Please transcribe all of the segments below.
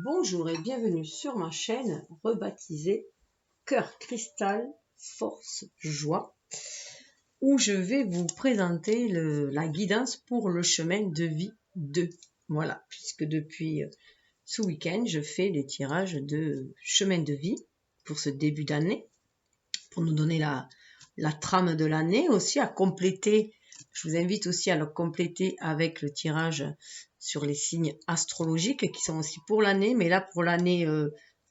Bonjour et bienvenue sur ma chaîne rebaptisée Cœur Cristal Force Joie, où je vais vous présenter la guidance pour le chemin de vie 2. Voilà, puisque depuis ce week-end, je fais les tirages de chemin de vie pour ce début d'année, pour nous donner la trame de l'année, aussi à compléter. Je vous invite aussi à le compléter avec le tirage sur les signes astrologiques qui sont aussi pour l'année, mais là pour l'année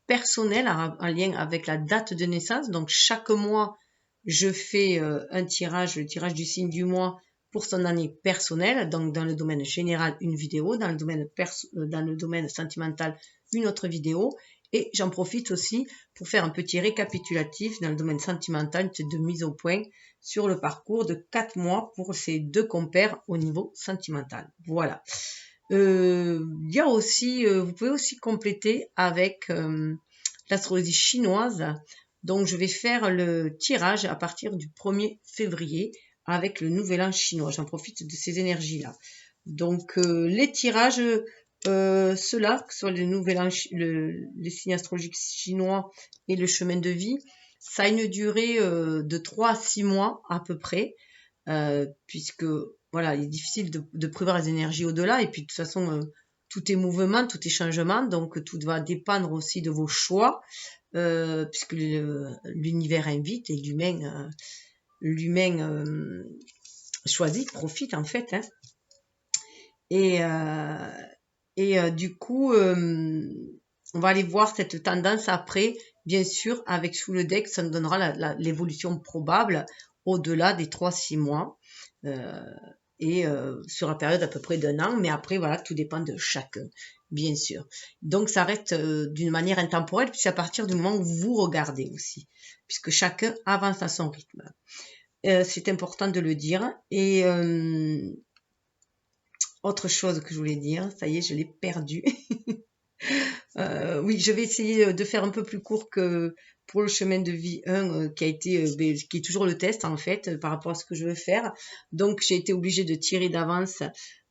personnelle en lien avec la date de naissance. Donc chaque mois, je fais un tirage, le tirage du signe du mois pour son année personnelle. Donc dans le domaine général, une vidéo, dans le domaine sentimental, une autre vidéo. Et j'en profite aussi pour faire un petit récapitulatif dans le domaine sentimental de mise au point sur le parcours de 4 mois pour ces deux compères au niveau sentimental. Voilà. Il y a aussi, vous pouvez aussi compléter avec l'astrologie chinoise. Donc je vais faire le tirage à partir du 1er février avec le nouvel an chinois. J'en profite de ces énergies-là. Donc les tirages, ceux-là, que ce soit le nouvel an, les signes astrologiques chinois et le chemin de vie, ça a une durée de 3 à 6 mois à peu près, puisque voilà, il est difficile de prévoir les énergies au-delà, et puis de toute façon, tout est mouvement, tout est changement, donc tout va dépendre aussi de vos choix, puisque l'univers invite et l'humain choisit, profite en fait, hein. Et du coup, on va aller voir cette tendance après, bien sûr, avec sous le deck, ça nous donnera l'évolution probable au-delà des 3-6 mois, sur la période à peu près d'un an, mais après, voilà, tout dépend de chacun, bien sûr. Donc, ça reste d'une manière intemporelle, puis c'est à partir du moment où vous regardez aussi, puisque chacun avance à son rythme. C'est important de le dire. Et autre chose que je voulais dire, ça y est, je l'ai perdu. Oui, je vais essayer de faire un peu plus court que pour le chemin de vie 1, qui est toujours le test en fait, par rapport à ce que je veux faire. Donc j'ai été obligée de tirer d'avance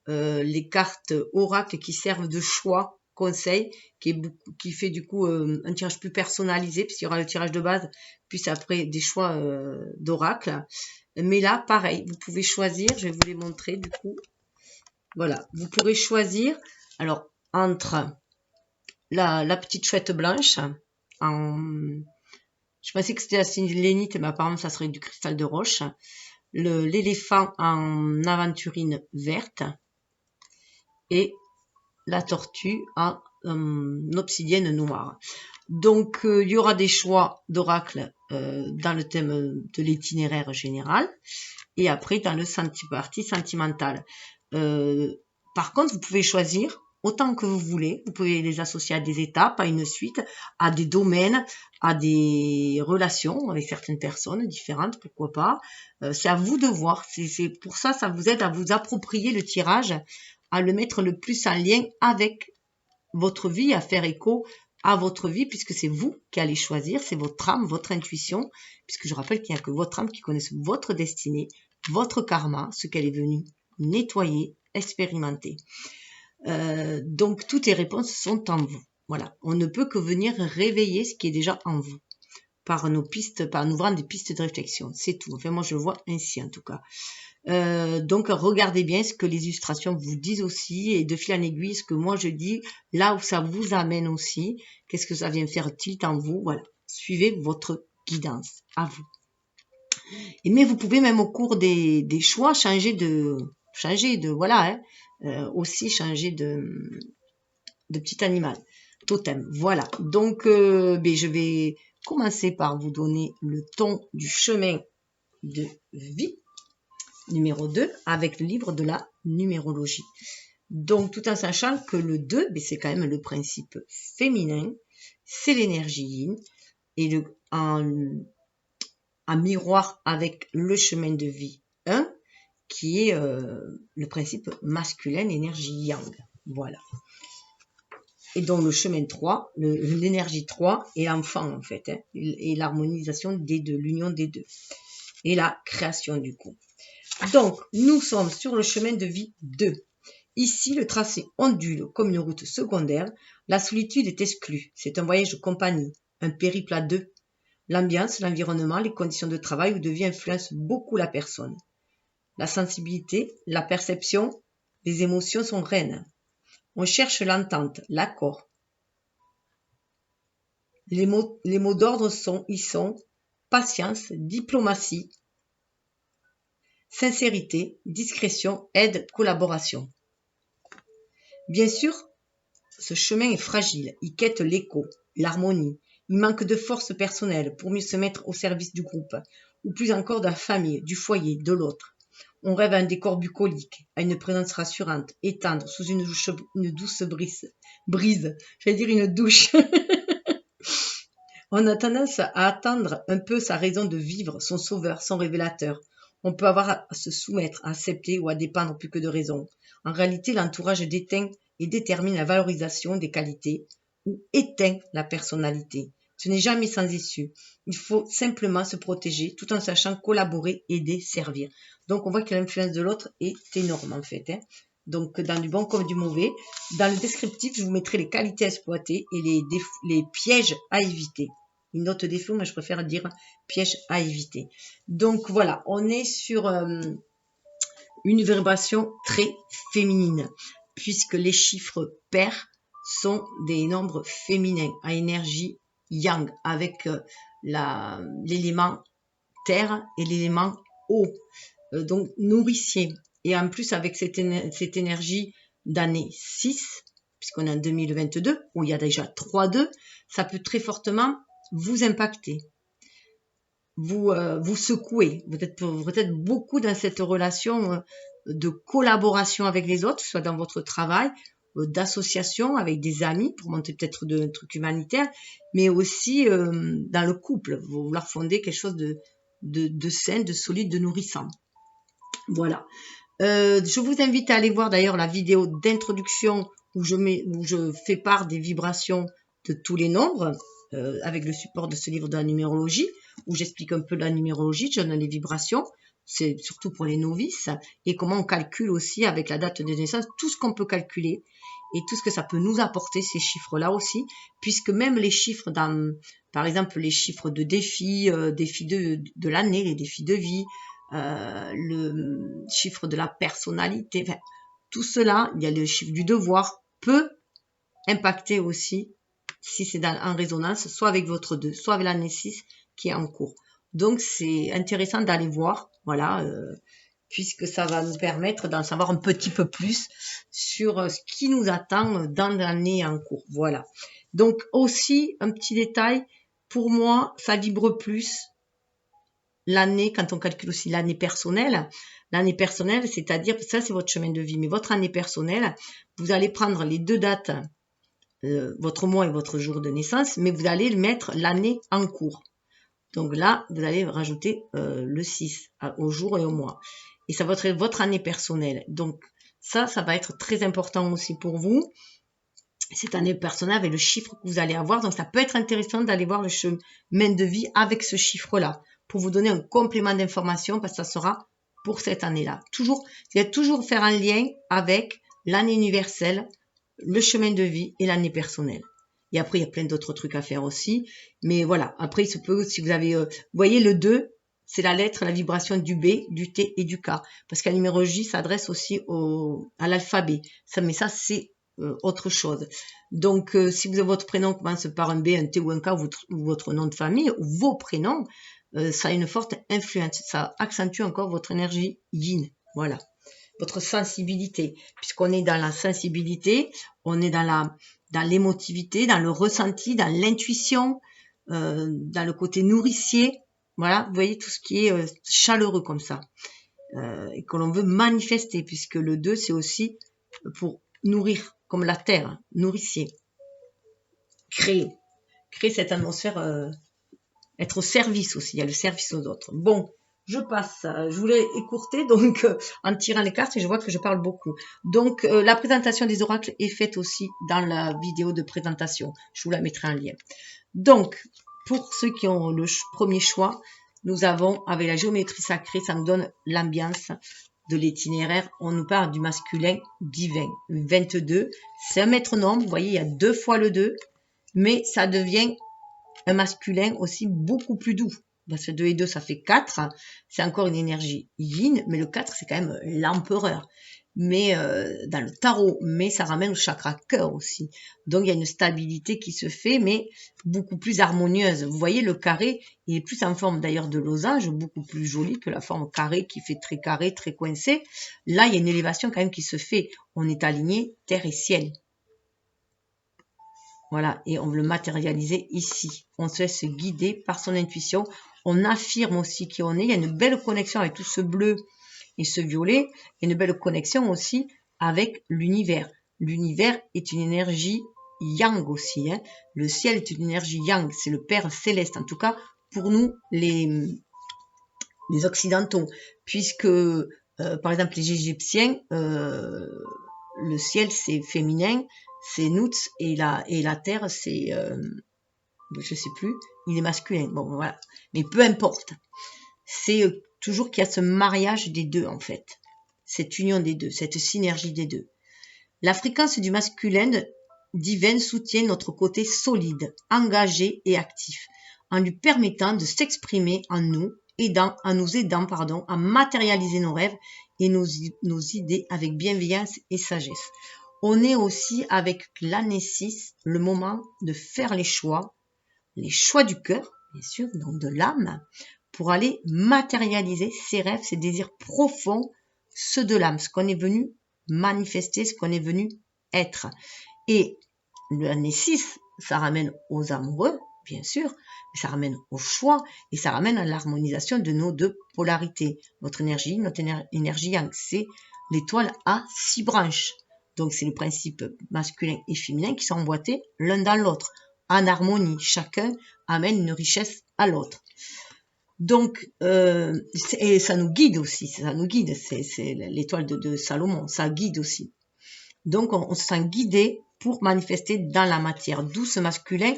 les cartes oracle qui servent de choix conseil, qui fait du coup un tirage plus personnalisé, puisqu'il y aura le tirage de base, puis après des choix d'oracle. Mais là, pareil, vous pouvez choisir, je vais vous les montrer du coup. Voilà, vous pourrez choisir, alors, entre la petite chouette blanche, je pensais que c'était la sélénite, mais apparemment ça serait du cristal de roche, l'éléphant en aventurine verte, et la tortue en obsidienne noire. Donc, il y aura des choix d'oracle dans le thème de l'itinéraire général, et après dans le partie sentimentale. Par contre, vous pouvez choisir autant que vous voulez. Vous pouvez les associer à des étapes, à une suite, à des domaines, à des relations avec certaines personnes différentes, pourquoi pas. C'est à vous de voir. C'est pour ça, ça vous aide à vous approprier le tirage, à le mettre le plus en lien avec votre vie, à faire écho à votre vie, puisque c'est vous qui allez choisir, c'est votre âme, votre intuition, puisque je rappelle qu'il n'y a que votre âme qui connaisse votre destinée, votre karma, ce qu'elle est venue nettoyer, expérimenter. Donc toutes les réponses sont en vous. Voilà, on ne peut que venir réveiller ce qui est déjà en vous par nos pistes, par nous ouvrant des pistes de réflexion. C'est tout. Enfin, moi je le vois ainsi en tout cas. Donc regardez bien ce que les illustrations vous disent aussi, et de fil en aiguille ce que moi je dis, là où ça vous amène aussi, qu'est-ce que ça vient faire tilt en vous. Voilà, suivez votre guidance à vous. Mais vous pouvez même au cours des choix changer de voilà, hein, aussi changer de petit animal totem. Voilà, donc je vais commencer par vous donner le ton du chemin de vie numéro 2 avec le livre de la numérologie. Donc tout en sachant que le 2, c'est quand même le principe féminin, c'est l'énergie yin, et en miroir avec le chemin de vie 1, qui est le principe masculin, l'énergie yang. Voilà. Et donc le chemin 3, l'énergie 3 est l'enfant en fait, hein, et l'harmonisation des deux, l'union des deux. Et la création du coup. Donc, nous sommes sur le chemin de vie 2. Ici, le tracé ondule comme une route secondaire. La solitude est exclue. C'est un voyage de compagnie, un périple à deux. L'ambiance, l'environnement, les conditions de travail ou de vie influencent beaucoup la personne. La sensibilité, la perception, les émotions sont reines. On cherche l'entente, l'accord. Les mots d'ordre y sont patience, diplomatie, sincérité, discrétion, aide, collaboration. Bien sûr, ce chemin est fragile, il quête l'écho, l'harmonie, il manque de force personnelle pour mieux se mettre au service du groupe, ou plus encore de la famille, du foyer, de l'autre. On rêve à un décor bucolique, à une présence rassurante, étendre sous une douce brise, j'allais dire une douche. On a tendance à attendre un peu sa raison de vivre, son sauveur, son révélateur. On peut avoir à se soumettre, à accepter ou à dépendre plus que de raison. En réalité, l'entourage déteint et détermine la valorisation des qualités ou éteint la personnalité. Ce n'est jamais sans issue. Il faut simplement se protéger tout en sachant collaborer, aider, servir. Donc, on voit que l'influence de l'autre est énorme en fait. Donc, dans du bon comme du mauvais. Dans le descriptif, je vous mettrai les qualités à exploiter et les pièges à éviter. Une note défaut, mais je préfère dire piège à éviter. Donc voilà, on est sur une vibration très féminine, puisque les chiffres pairs sont des nombres féminins à énergie yang, avec l'élément terre et l'élément eau, donc nourricier. Et en plus, avec cette énergie d'année 6, puisqu'on est en 2022, où il y a déjà 3-2, ça peut très fortement vous impacter, vous secouer. Vous êtes beaucoup dans cette relation de collaboration avec les autres, soit dans votre travail, d'association avec des amis pour monter peut-être un truc humanitaire, mais aussi dans le couple, vous vouloir fonder quelque chose de sain, de solide, de nourrissant. Voilà. Je vous invite à aller voir d'ailleurs la vidéo d'introduction où je fais part des vibrations de tous les nombres, avec le support de ce livre de la numérologie, où j'explique un peu la numérologie, je donne les vibrations, c'est surtout pour les novices, et comment on calcule aussi avec la date de naissance, tout ce qu'on peut calculer, et tout ce que ça peut nous apporter, ces chiffres-là aussi, puisque même les chiffres par exemple, les chiffres de défis, défis de l'année, les défis de vie, le chiffre de la personnalité, enfin, tout cela, il y a le chiffre du devoir, peut impacter aussi, si c'est en résonance, soit avec votre 2, soit avec l'année 6 qui est en cours. Donc, c'est intéressant d'aller voir, voilà, puisque ça va nous permettre d'en savoir un petit peu plus sur ce qui nous attend dans l'année en cours. Voilà. Donc, aussi, un petit détail, pour moi, ça vibre plus l'année, quand on calcule aussi l'année personnelle, c'est-à-dire, ça c'est votre chemin de vie, mais votre année personnelle, vous allez prendre les deux dates, votre mois et votre jour de naissance, mais vous allez mettre l'année en cours. Donc là, vous allez rajouter le 6 au jour et au mois. Et ça va être votre année personnelle. Donc ça va être très important aussi pour vous. Cette année personnelle avec le chiffre que vous allez avoir. Donc ça peut être intéressant d'aller voir le chemin de vie avec ce chiffre-là, pour vous donner un complément d'information, parce que ça sera pour cette année-là. Toujours faire un lien avec l'année universelle, le chemin de vie et l'année personnelle. Et après, il y a plein d'autres trucs à faire aussi. Mais voilà, après, il se peut, si vous avez... vous voyez, le 2, c'est la lettre, la vibration du B, du T et du K. Parce que la numérologie s'adresse aussi à l'alphabet. Mais ça, c'est autre chose. Donc, si vous avez votre prénom commence par un B, un T ou un K, ou votre nom de famille, ou vos prénoms, ça a une forte influence. Ça accentue encore votre énergie yin. Voilà. Votre sensibilité. Puisqu'on est dans la sensibilité, on est dans l'émotivité, dans le ressenti, dans l'intuition, dans le côté nourricier. Voilà, vous voyez tout ce qui est chaleureux comme ça. Et que l'on veut manifester, puisque le 2, c'est aussi pour nourrir, comme la terre, nourricier. Créer cette atmosphère, être au service aussi, il y a le service aux autres. Bon, je passe, je voulais écourter donc en tirant les cartes et je vois que je parle beaucoup. Donc la présentation des oracles est faite aussi dans la vidéo de présentation, je vous la mettrai en lien. Donc, pour ceux qui ont le premier choix, nous avons, avec la géométrie sacrée, ça nous donne l'ambiance de l'itinéraire, on nous parle du masculin divin. 22, c'est un maître nombre, vous voyez, il y a 2 fois le 2, mais ça devient un masculin aussi beaucoup plus doux. Parce que 2 et 2, ça fait 4. C'est encore une énergie yin, mais le 4, c'est quand même l'empereur. Mais dans le tarot, mais ça ramène au chakra cœur aussi. Donc il y a une stabilité qui se fait, mais beaucoup plus harmonieuse. Vous voyez, le carré, il est plus en forme d'ailleurs de losange, beaucoup plus joli que la forme carré qui fait très carré, très coincé. Là, il y a une élévation quand même qui se fait. On est aligné terre et ciel. Voilà, et on veut le matérialiser ici. On se laisse guider par son intuition. On affirme aussi qui on est. Il y a une belle connexion avec tout ce bleu et ce violet. Il y a une belle connexion aussi avec l'univers. L'univers est une énergie yang aussi. Hein. Le ciel est une énergie yang. C'est le Père céleste. En tout cas, pour nous, les Occidentaux. Puisque, par exemple, les Égyptiens, le ciel, c'est féminin. C'est Nut et la terre, c'est, je sais plus, il est masculin. Bon, voilà. Mais peu importe. C'est toujours qu'il y a ce mariage des deux, en fait. Cette union des deux, cette synergie des deux. La fréquence du masculin divin soutient notre côté solide, engagé et actif, en lui permettant de s'exprimer en nous, en nous aidant, à matérialiser nos rêves et nos idées avec bienveillance et sagesse. On est aussi avec l'année 6, le moment de faire les choix du cœur, bien sûr, donc de l'âme, pour aller matérialiser ses rêves, ses désirs profonds, ceux de l'âme, ce qu'on est venu manifester, ce qu'on est venu être. Et l'année 6, ça ramène aux amoureux, bien sûr, mais ça ramène au choix et ça ramène à l'harmonisation de nos 2 polarités. Notre énergie yang, c'est l'étoile à 6 branches. Donc, c'est le principe masculin et féminin qui sont emboîtés l'un dans l'autre, en harmonie. Chacun amène une richesse à l'autre. Donc, et ça nous guide aussi, c'est l'étoile de Salomon, ça guide aussi. Donc, on se sent guidé pour manifester dans la matière, d'où ce masculin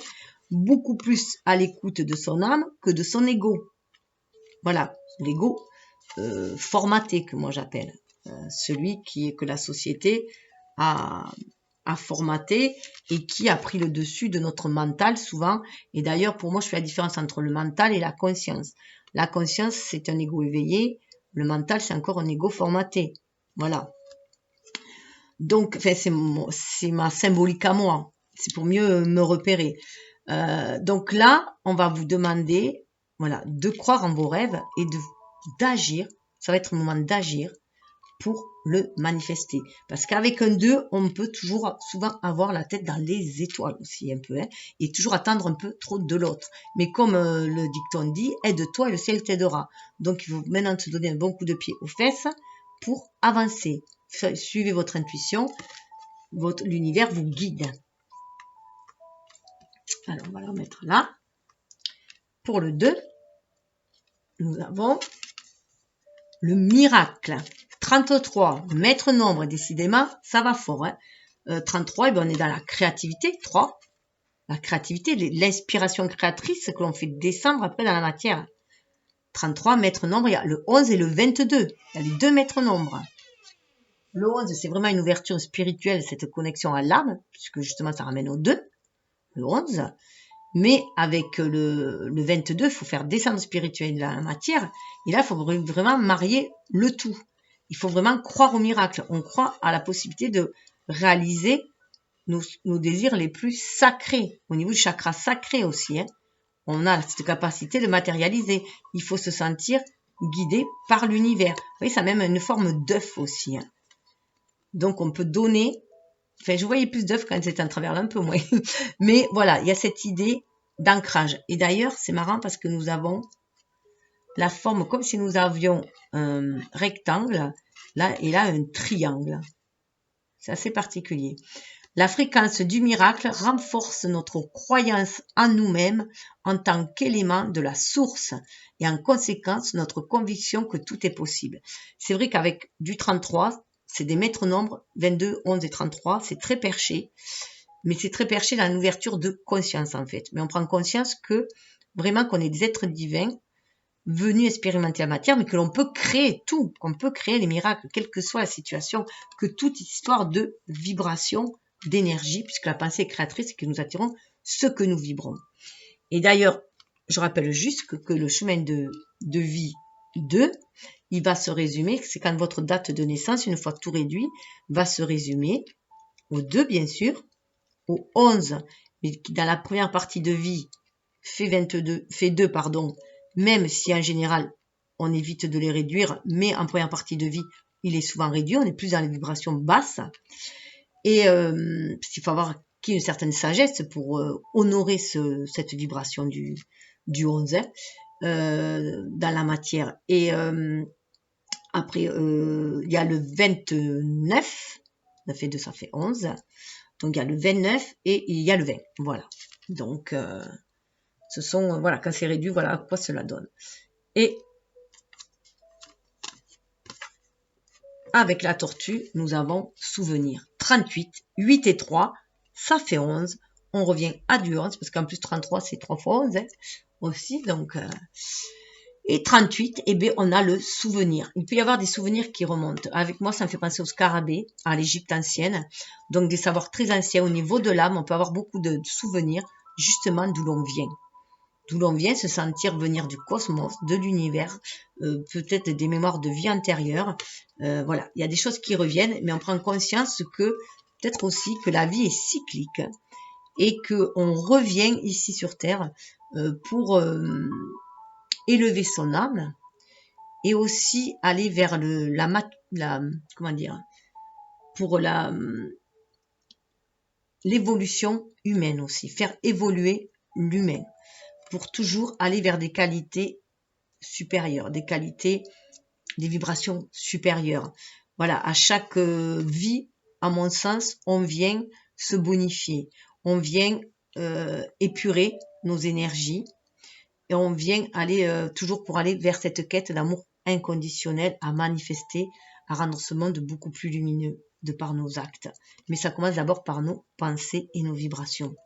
beaucoup plus à l'écoute de son âme que de son ego. Voilà, l'ego formaté que moi j'appelle, celui que la société a formaté et qui a pris le dessus de notre mental souvent. Et d'ailleurs, pour moi, je fais la différence entre le mental et la conscience. La conscience, c'est un ego éveillé. Le mental, c'est encore un ego formaté. Voilà. Donc, enfin, c'est ma symbolique à moi. C'est pour mieux me repérer. Donc là, on va vous demander, voilà, de croire en vos rêves et d'agir. Ça va être le moment d'agir pour le manifester. Parce qu'avec un 2, on peut souvent avoir la tête dans les étoiles aussi un peu, hein, et toujours attendre un peu trop de l'autre. Mais comme le dicton dit, aide-toi et le ciel t'aidera. Donc il faut maintenant se donner un bon coup de pied aux fesses pour avancer. Suivez votre intuition, l'univers vous guide. Alors on va le remettre là. Pour le 2, nous avons le miracle. 33, maître nombre, décidément, ça va fort. Hein. 33, on est dans la créativité. 3, la créativité, l'inspiration créatrice que l'on fait descendre après dans la matière. 33, maître nombre, il y a le 11 et le 22. Il y a les 2 maîtres nombres. Le 11, c'est vraiment une ouverture spirituelle, cette connexion à l'âme, puisque justement ça ramène au 2, le 11. Mais avec le 22, il faut faire descendre spirituel dans la matière. Et là, il faut vraiment marier le tout. Il faut vraiment croire au miracle. On croit à la possibilité de réaliser nos désirs les plus sacrés. Au niveau du chakra sacré aussi. Hein. On a cette capacité de matérialiser. Il faut se sentir guidé par l'univers. Vous voyez, ça a même une forme d'œuf aussi. Hein. Donc, on peut donner. Enfin, je voyais plus d'œufs quand c'était en travers un peu moins. Mais voilà, il y a cette idée d'ancrage. Et d'ailleurs, c'est marrant parce que nous avons la forme comme si nous avions un rectangle, là, et là, un triangle. C'est assez particulier. La fréquence du miracle renforce notre croyance en nous-mêmes en tant qu'élément de la source et en conséquence notre conviction que tout est possible. C'est vrai qu'avec du 33, c'est des maîtres nombres, 22, 11 et 33, c'est très perché, mais c'est très perché dans l'ouverture de conscience en fait. Mais on prend conscience que vraiment qu'on est des êtres divins venus expérimenter la matière, mais que l'on peut créer tout, qu'on peut créer les miracles, quelle que soit la situation, que toute histoire de vibration, d'énergie, puisque la pensée est créatrice et que nous attirons ce que nous vibrons. Et d'ailleurs, je rappelle juste que le chemin de vie 2, il va se résumer, c'est quand votre date de naissance, une fois tout réduit, va se résumer au 2, bien sûr, au 11, mais qui dans la première partie de vie fait 2, même si en général on évite de les réduire, mais en première partie de vie, il est souvent réduit, on est plus dans les vibrations basses. Et il faut avoir une certaine sagesse pour honorer cette vibration du 11 dans la matière. Et après, il y a le 29, 9 et 2, ça fait 11. Donc, il y a le 29 et il y a le 20. Voilà. Donc, ce sont, voilà, quand c'est réduit, voilà à quoi cela donne. Et avec la tortue, nous avons souvenir. 38, 8 et 3, ça fait 11. On revient à du 11, parce qu'en plus 33, c'est 3 fois 11 aussi. Donc, et 38, eh bien, on a le souvenir. Il peut y avoir des souvenirs qui remontent. Avec moi, ça me fait penser aux scarabées, à l'Égypte ancienne. Donc, des savoirs très anciens au niveau de l'âme. On peut avoir beaucoup de souvenirs, justement, d'où l'on vient. D'où l'on vient, se sentir venir du cosmos, de l'univers, peut-être des mémoires de vie antérieure. Voilà, il y a des choses qui reviennent, mais on prend conscience que, peut-être aussi, que la vie est cyclique et qu'on revient ici sur Terre pour élever son âme et aussi aller vers comment dire, pour l'évolution humaine aussi, faire évoluer l'humain pour toujours aller vers des qualités supérieures, des vibrations supérieures. Voilà, à chaque vie, à mon sens, on vient se bonifier, on vient épurer nos énergies et on vient aller toujours pour aller vers cette quête d'amour inconditionnel à manifester, à rendre ce monde beaucoup plus lumineux de par nos actes. Mais ça commence d'abord par nos pensées et nos vibrations.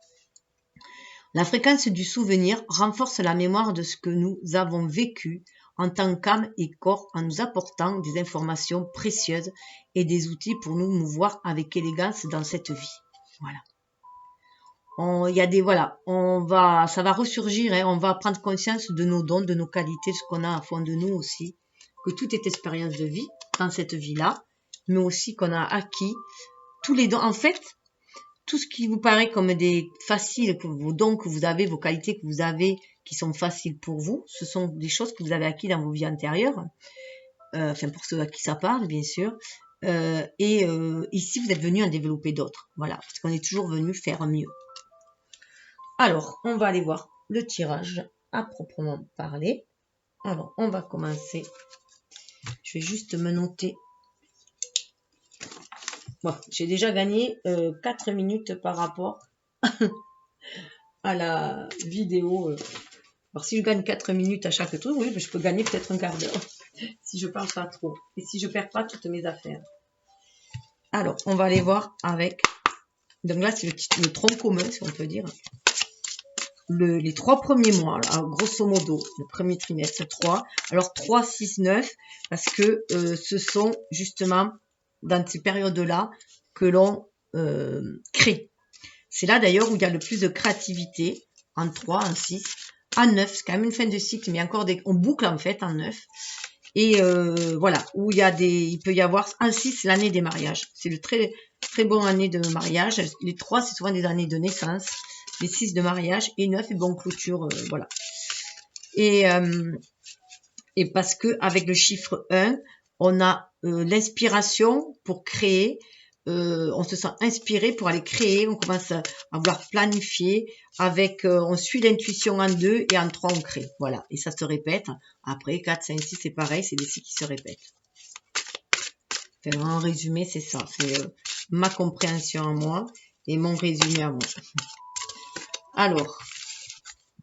La fréquence du souvenir renforce la mémoire de ce que nous avons vécu en tant qu'âme et corps en nous apportant des informations précieuses et des outils pour nous mouvoir avec élégance dans cette vie. Voilà. Ça va ressurgir, on va prendre conscience de nos dons, de nos qualités, de ce qu'on a à fond de nous aussi, que tout est expérience de vie dans cette vie-là, mais aussi qu'on a acquis tous les dons. En fait, tout ce qui vous paraît comme des faciles, vos dons que vous avez, vos qualités que vous avez, qui sont faciles pour vous, ce sont des choses que vous avez acquis dans vos vies antérieures, pour ceux à qui ça parle, bien sûr. Ici, vous êtes venu en développer d'autres, voilà, parce qu'on est toujours venu faire mieux. Alors, on va aller voir le tirage à proprement parler. Alors, on va commencer. Je vais juste me noter. Bon, j'ai déjà gagné 4 minutes par rapport à la vidéo. Alors, si je gagne 4 minutes à chaque truc, oui, je peux gagner peut-être un quart d'heure. Si je parle pas trop. Et si je perds pas toutes mes affaires. Alors, on va aller voir avec... Donc là, c'est le tronc commun, si on peut dire. Les 3 premiers mois, là, grosso modo, le premier trimestre, 3. Alors 3, 6, 9, parce que ce sont justement dans ces périodes-là que l'on crée. C'est là d'ailleurs où il y a le plus de créativité, en 3, en 6, en 9, c'est quand même une fin de cycle, mais encore on boucle en fait en 9. Et voilà, où il peut y avoir, en 6, c'est l'année des mariages. C'est le très, très bon année de mariage. Les 3, c'est souvent des années de naissance. Les 6 de mariage et 9 et bon clôture, voilà. Et parce que avec le chiffre 1, on a l'inspiration pour créer, on se sent inspiré pour aller créer, on commence à vouloir planifier, on suit l'intuition en 2 et en 3 on crée, voilà. Et ça se répète, après 4, 5, 6 c'est pareil, c'est des cycles qui se répètent. Enfin, en résumé, c'est ça, c'est ma compréhension à moi et mon résumé à moi. Alors,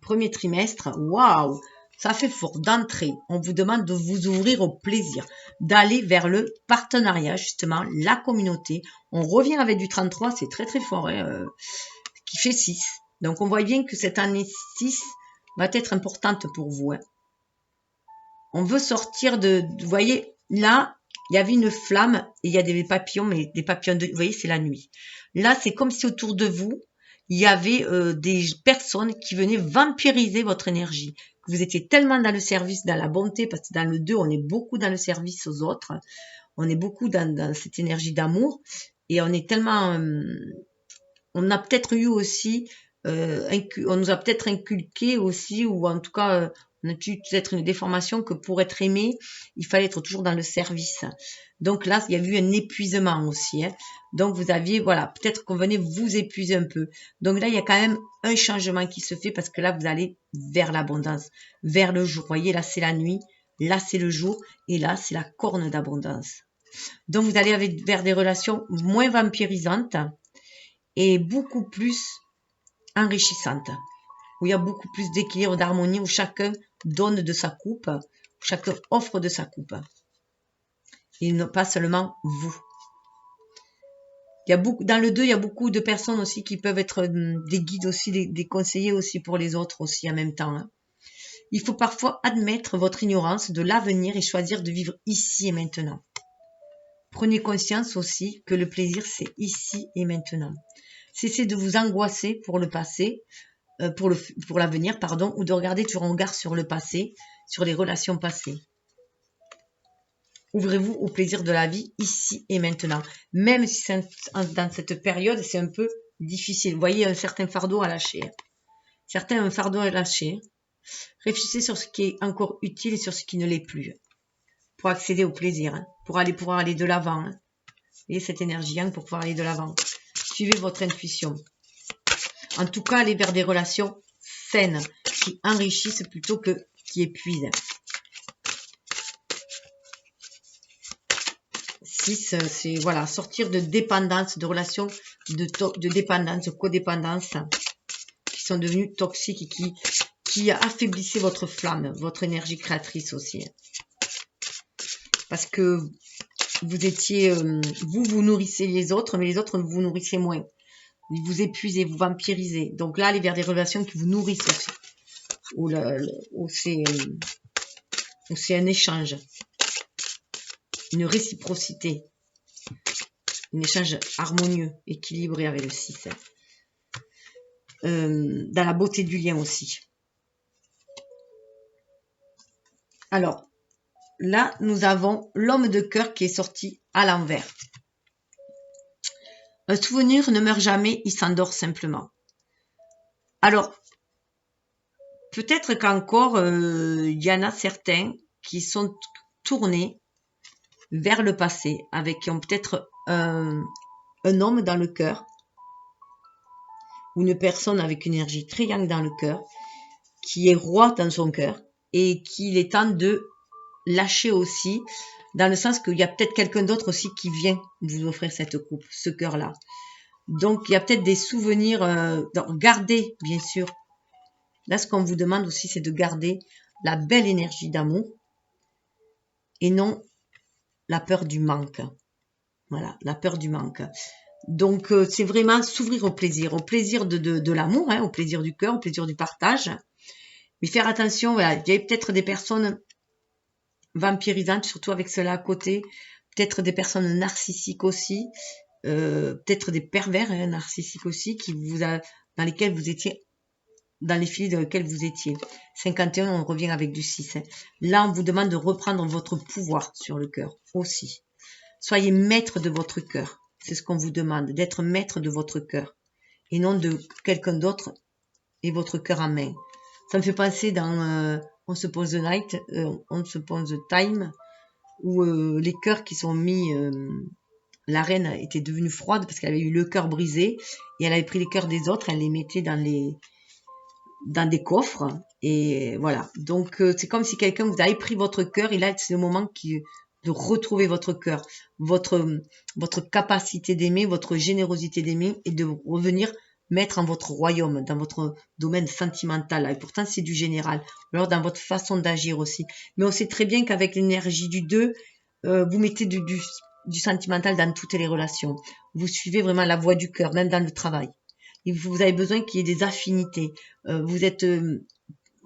premier trimestre, waouh, ça fait fort d'entrée. On vous demande de vous ouvrir au plaisir, d'aller vers le partenariat, justement, la communauté. On revient avec du 33, c'est très très fort, qui fait 6. Donc, on voit bien que cette année 6 va être importante pour vous. on veut sortir vous voyez, là, il y avait une flamme et il y a des papillons, mais des papillons vous voyez, c'est la nuit. Là, c'est comme si autour de vous, il y avait des personnes qui venaient vampiriser votre énergie. Vous étiez tellement dans le service, dans la bonté, parce que dans le 2, on est beaucoup dans le service aux autres. On est beaucoup dans cette énergie d'amour. Et on est tellement... on a peut-être eu aussi... on nous a peut-être inculqué aussi, ou en tout cas... on a peut-être une déformation que pour être aimé, il fallait être toujours dans le service. Donc là, il y a eu un épuisement aussi. Hein. Donc vous aviez, voilà, peut-être qu'on venait vous épuiser un peu. Donc là, il y a quand même un changement qui se fait parce que là, vous allez vers l'abondance, vers le jour. Vous voyez, là, c'est la nuit, là, c'est le jour et là, c'est la corne d'abondance. Donc vous allez vers des relations moins vampirisantes et beaucoup plus enrichissantes, où il y a beaucoup plus d'équilibre, d'harmonie, où chacun donne de sa coupe, où chacun offre de sa coupe. Et non pas seulement vous. Il y a beaucoup, dans le 2, il y a beaucoup de personnes aussi qui peuvent être des guides aussi, des conseillers aussi pour les autres aussi en même temps. Hein. Il faut parfois admettre votre ignorance de l'avenir et choisir de vivre ici et maintenant. Prenez conscience aussi que le plaisir, c'est ici et maintenant. Cessez de vous angoisser pour le passé, pour l'avenir, pardon, ou de regarder du regard sur le passé, sur les relations passées. Ouvrez-vous au plaisir de la vie ici et maintenant. Même si dans cette période, c'est un peu difficile. Vous voyez un certain fardeau à lâcher. Certains ont un fardeau à lâcher. Réfléchissez sur ce qui est encore utile et sur ce qui ne l'est plus. Pour accéder au plaisir. Hein, pour pouvoir aller de l'avant. Hein. Vous voyez cette énergie hein, pour pouvoir aller de l'avant. Suivez votre intuition. En tout cas, allez vers des relations saines qui enrichissent plutôt que qui épuisent. 6, c'est voilà, sortir de dépendance, de relations de dépendance, de codépendance qui sont devenues toxiques et qui affaiblissaient votre flamme, votre énergie créatrice aussi. Parce que vous étiez, vous nourrissez les autres, mais les autres vous nourrissez moins. Vous épuisez, vous vampirisez. Donc là, allez vers des relations qui vous nourrissent aussi. Où c'est un échange. Une réciprocité. Un échange harmonieux, équilibré avec le 6. Dans la beauté du lien aussi. Alors, là, nous avons l'homme de cœur qui est sorti à l'envers. Un souvenir ne meurt jamais, il s'endort simplement. Alors, peut-être qu'encore, il y en a certains qui sont tournés vers le passé, qui ont peut-être un homme dans le cœur, ou une personne avec une énergie très yang dans le cœur, qui est roi dans son cœur, et qu'il est temps de lâcher aussi, dans le sens qu'il y a peut-être quelqu'un d'autre aussi qui vient vous offrir cette coupe, ce cœur-là. Donc, il y a peut-être des souvenirs, gardez, bien sûr. Là, ce qu'on vous demande aussi, c'est de garder la belle énergie d'amour et non la peur du manque. Voilà, la peur du manque. Donc, c'est vraiment s'ouvrir au plaisir de l'amour, hein, au plaisir du cœur, au plaisir du partage. Mais faire attention, voilà, il y a peut-être des personnes vampirisantes, surtout avec cela à côté, peut-être des personnes narcissiques aussi, peut-être des pervers hein, narcissiques aussi, dans lesquels vous étiez, dans les filets dans lesquels vous étiez. 51, on revient avec du 6. Hein. Là, on vous demande de reprendre votre pouvoir sur le cœur aussi. Soyez maître de votre cœur. C'est ce qu'on vous demande, d'être maître de votre cœur et non de quelqu'un d'autre et votre cœur en main. Ça me fait penser dans Once Upon a Night, Once Upon a Time, où les cœurs qui sont mis, la reine était devenue froide parce qu'elle avait eu le cœur brisé et elle avait pris les cœurs des autres, elle les mettait dans des coffres et voilà. Donc c'est comme si quelqu'un vous avait pris votre cœur et là c'est le moment de retrouver votre cœur, votre capacité d'aimer, votre générosité d'aimer et de revenir mettre en votre royaume, dans votre domaine sentimental. Et pourtant, c'est du général. Alors, dans votre façon d'agir aussi. Mais on sait très bien qu'avec l'énergie du 2, vous mettez du sentimental dans toutes les relations. Vous suivez vraiment la voie du cœur, même dans le travail. Et vous avez besoin qu'il y ait des affinités. Vous êtes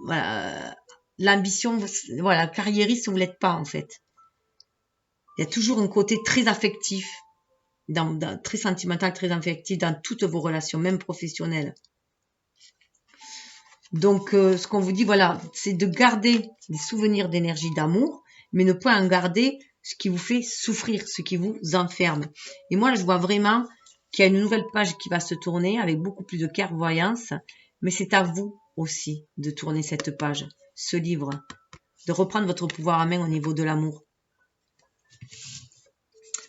voilà, l'ambition, voilà, carriériste, vous l'êtes pas en fait. Il y a toujours un côté très affectif, très sentimental, très affectif dans toutes vos relations, même professionnelles. Donc, ce qu'on vous dit, voilà, c'est de garder des souvenirs d'énergie d'amour, mais ne pas en garder ce qui vous fait souffrir, ce qui vous enferme. Et moi, là, je vois vraiment qu'il y a une nouvelle page qui va se tourner avec beaucoup plus de clairvoyance, mais c'est à vous aussi de tourner cette page, ce livre, de reprendre votre pouvoir en main au niveau de l'amour.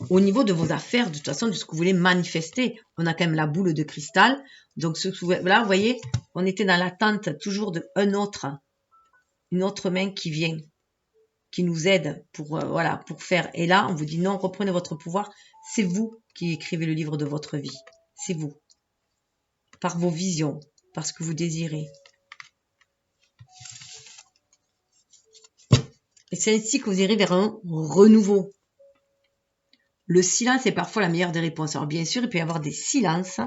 Au niveau de vos affaires, de toute façon, de ce que vous voulez manifester, on a quand même la boule de cristal. Donc, là, vous voyez, on était dans l'attente toujours d'une autre main qui vient, qui nous aide pour, voilà, pour faire. Et là, on vous dit non, reprenez votre pouvoir. C'est vous qui écrivez le livre de votre vie. C'est vous. Par vos visions, par ce que vous désirez. Et c'est ainsi que vous irez vers un renouveau. Le silence est parfois la meilleure des réponses. Alors bien sûr, il peut y avoir des silences.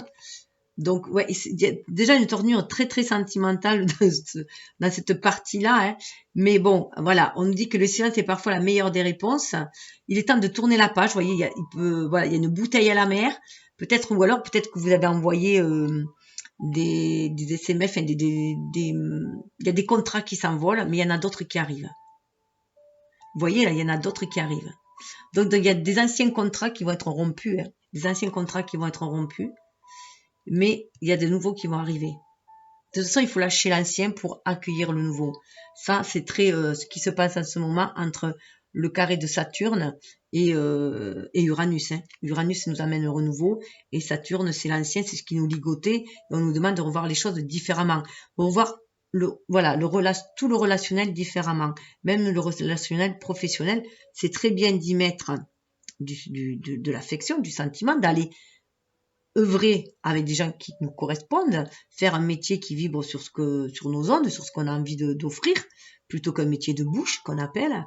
Donc, ouais, il y a déjà une tournure très, très sentimentale dans cette partie-là. Hein. Mais bon, voilà, on nous dit que le silence est parfois la meilleure des réponses. Il est temps de tourner la page. Vous voyez, il y a une bouteille à la mer. Peut-être, ou alors peut-être que vous avez envoyé des SMS, enfin, il y a des contrats qui s'envolent, mais il y en a d'autres qui arrivent. Vous voyez, là, il y en a d'autres qui arrivent. Donc, il y a des anciens contrats qui vont être rompus, hein, des anciens contrats qui vont être rompus, mais il y a de nouveaux qui vont arriver. De toute façon, il faut lâcher l'ancien pour accueillir le nouveau. Ça, c'est très ce qui se passe en ce moment entre le carré de Saturne et Uranus. Hein. Uranus nous amène le renouveau et Saturne, c'est l'ancien, c'est ce qui nous ligotait et on nous demande de revoir les choses différemment. Revoir tout le relationnel différemment. Même le relationnel professionnel, c'est très bien d'y mettre de l'affection, du sentiment, d'aller œuvrer avec des gens qui nous correspondent, faire un métier qui vibre sur nos ondes, sur ce qu'on a envie d'offrir, plutôt qu'un métier de bouche qu'on appelle.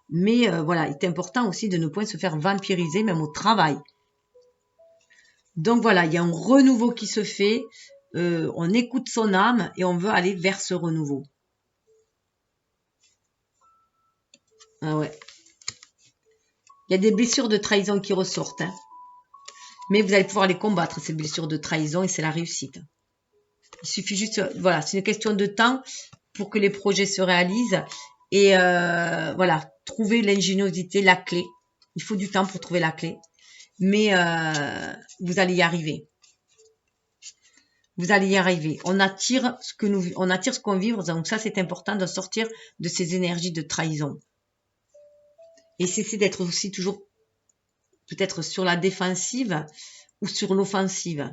Mais voilà, il est important aussi de ne point se faire vampiriser, même au travail. Donc voilà, il y a un renouveau qui se fait, on écoute son âme et on veut aller vers ce renouveau. Ah ouais. Il y a des blessures de trahison qui ressortent, hein. Mais vous allez pouvoir les combattre, ces blessures de trahison, et c'est la réussite. Il suffit juste, voilà, c'est une question de temps pour que les projets se réalisent. Et voilà, trouver l'ingéniosité, la clé. Il faut du temps pour trouver la clé. Mais vous allez y arriver. Vous allez y arriver. On attire ce qu'on vibre. Donc ça, c'est important de sortir de ces énergies de trahison. Et cesser d'être aussi toujours peut-être sur la défensive ou sur l'offensive.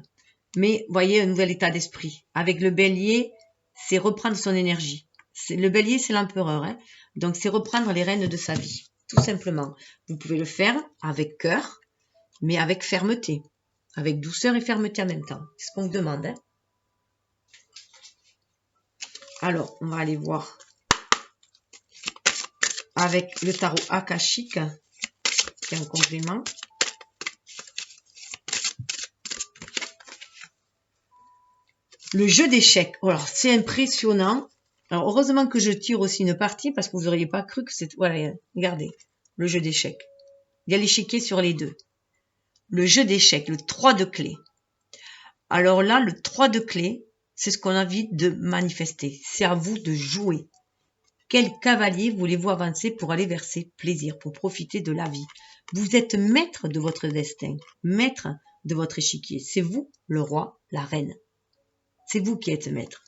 Mais voyez, un nouvel état d'esprit. Avec le bélier, c'est reprendre son énergie. Le bélier, c'est l'empereur. Hein. Donc, c'est reprendre les rênes de sa vie. Tout simplement. Vous pouvez le faire avec cœur, mais avec fermeté. Avec douceur et fermeté en même temps. C'est ce qu'on vous demande. Hein. Alors, on va aller voir avec le tarot akashique, qui est un complément. Le jeu d'échecs. Alors, c'est impressionnant. Alors, heureusement que je tire aussi une partie parce que vous n'auriez pas cru que c'est... Voilà, regardez, le jeu d'échecs. Il y a l'échiquier sur les deux. Le jeu d'échecs, le 3 de clés. Alors là, le 3 de clés, c'est ce qu'on a envie de manifester. C'est à vous de jouer. Quel cavalier voulez-vous avancer pour aller vers ses plaisirs, pour profiter de la vie? Vous êtes maître de votre destin, maître de votre échiquier. C'est vous, le roi, la reine. C'est vous qui êtes maître.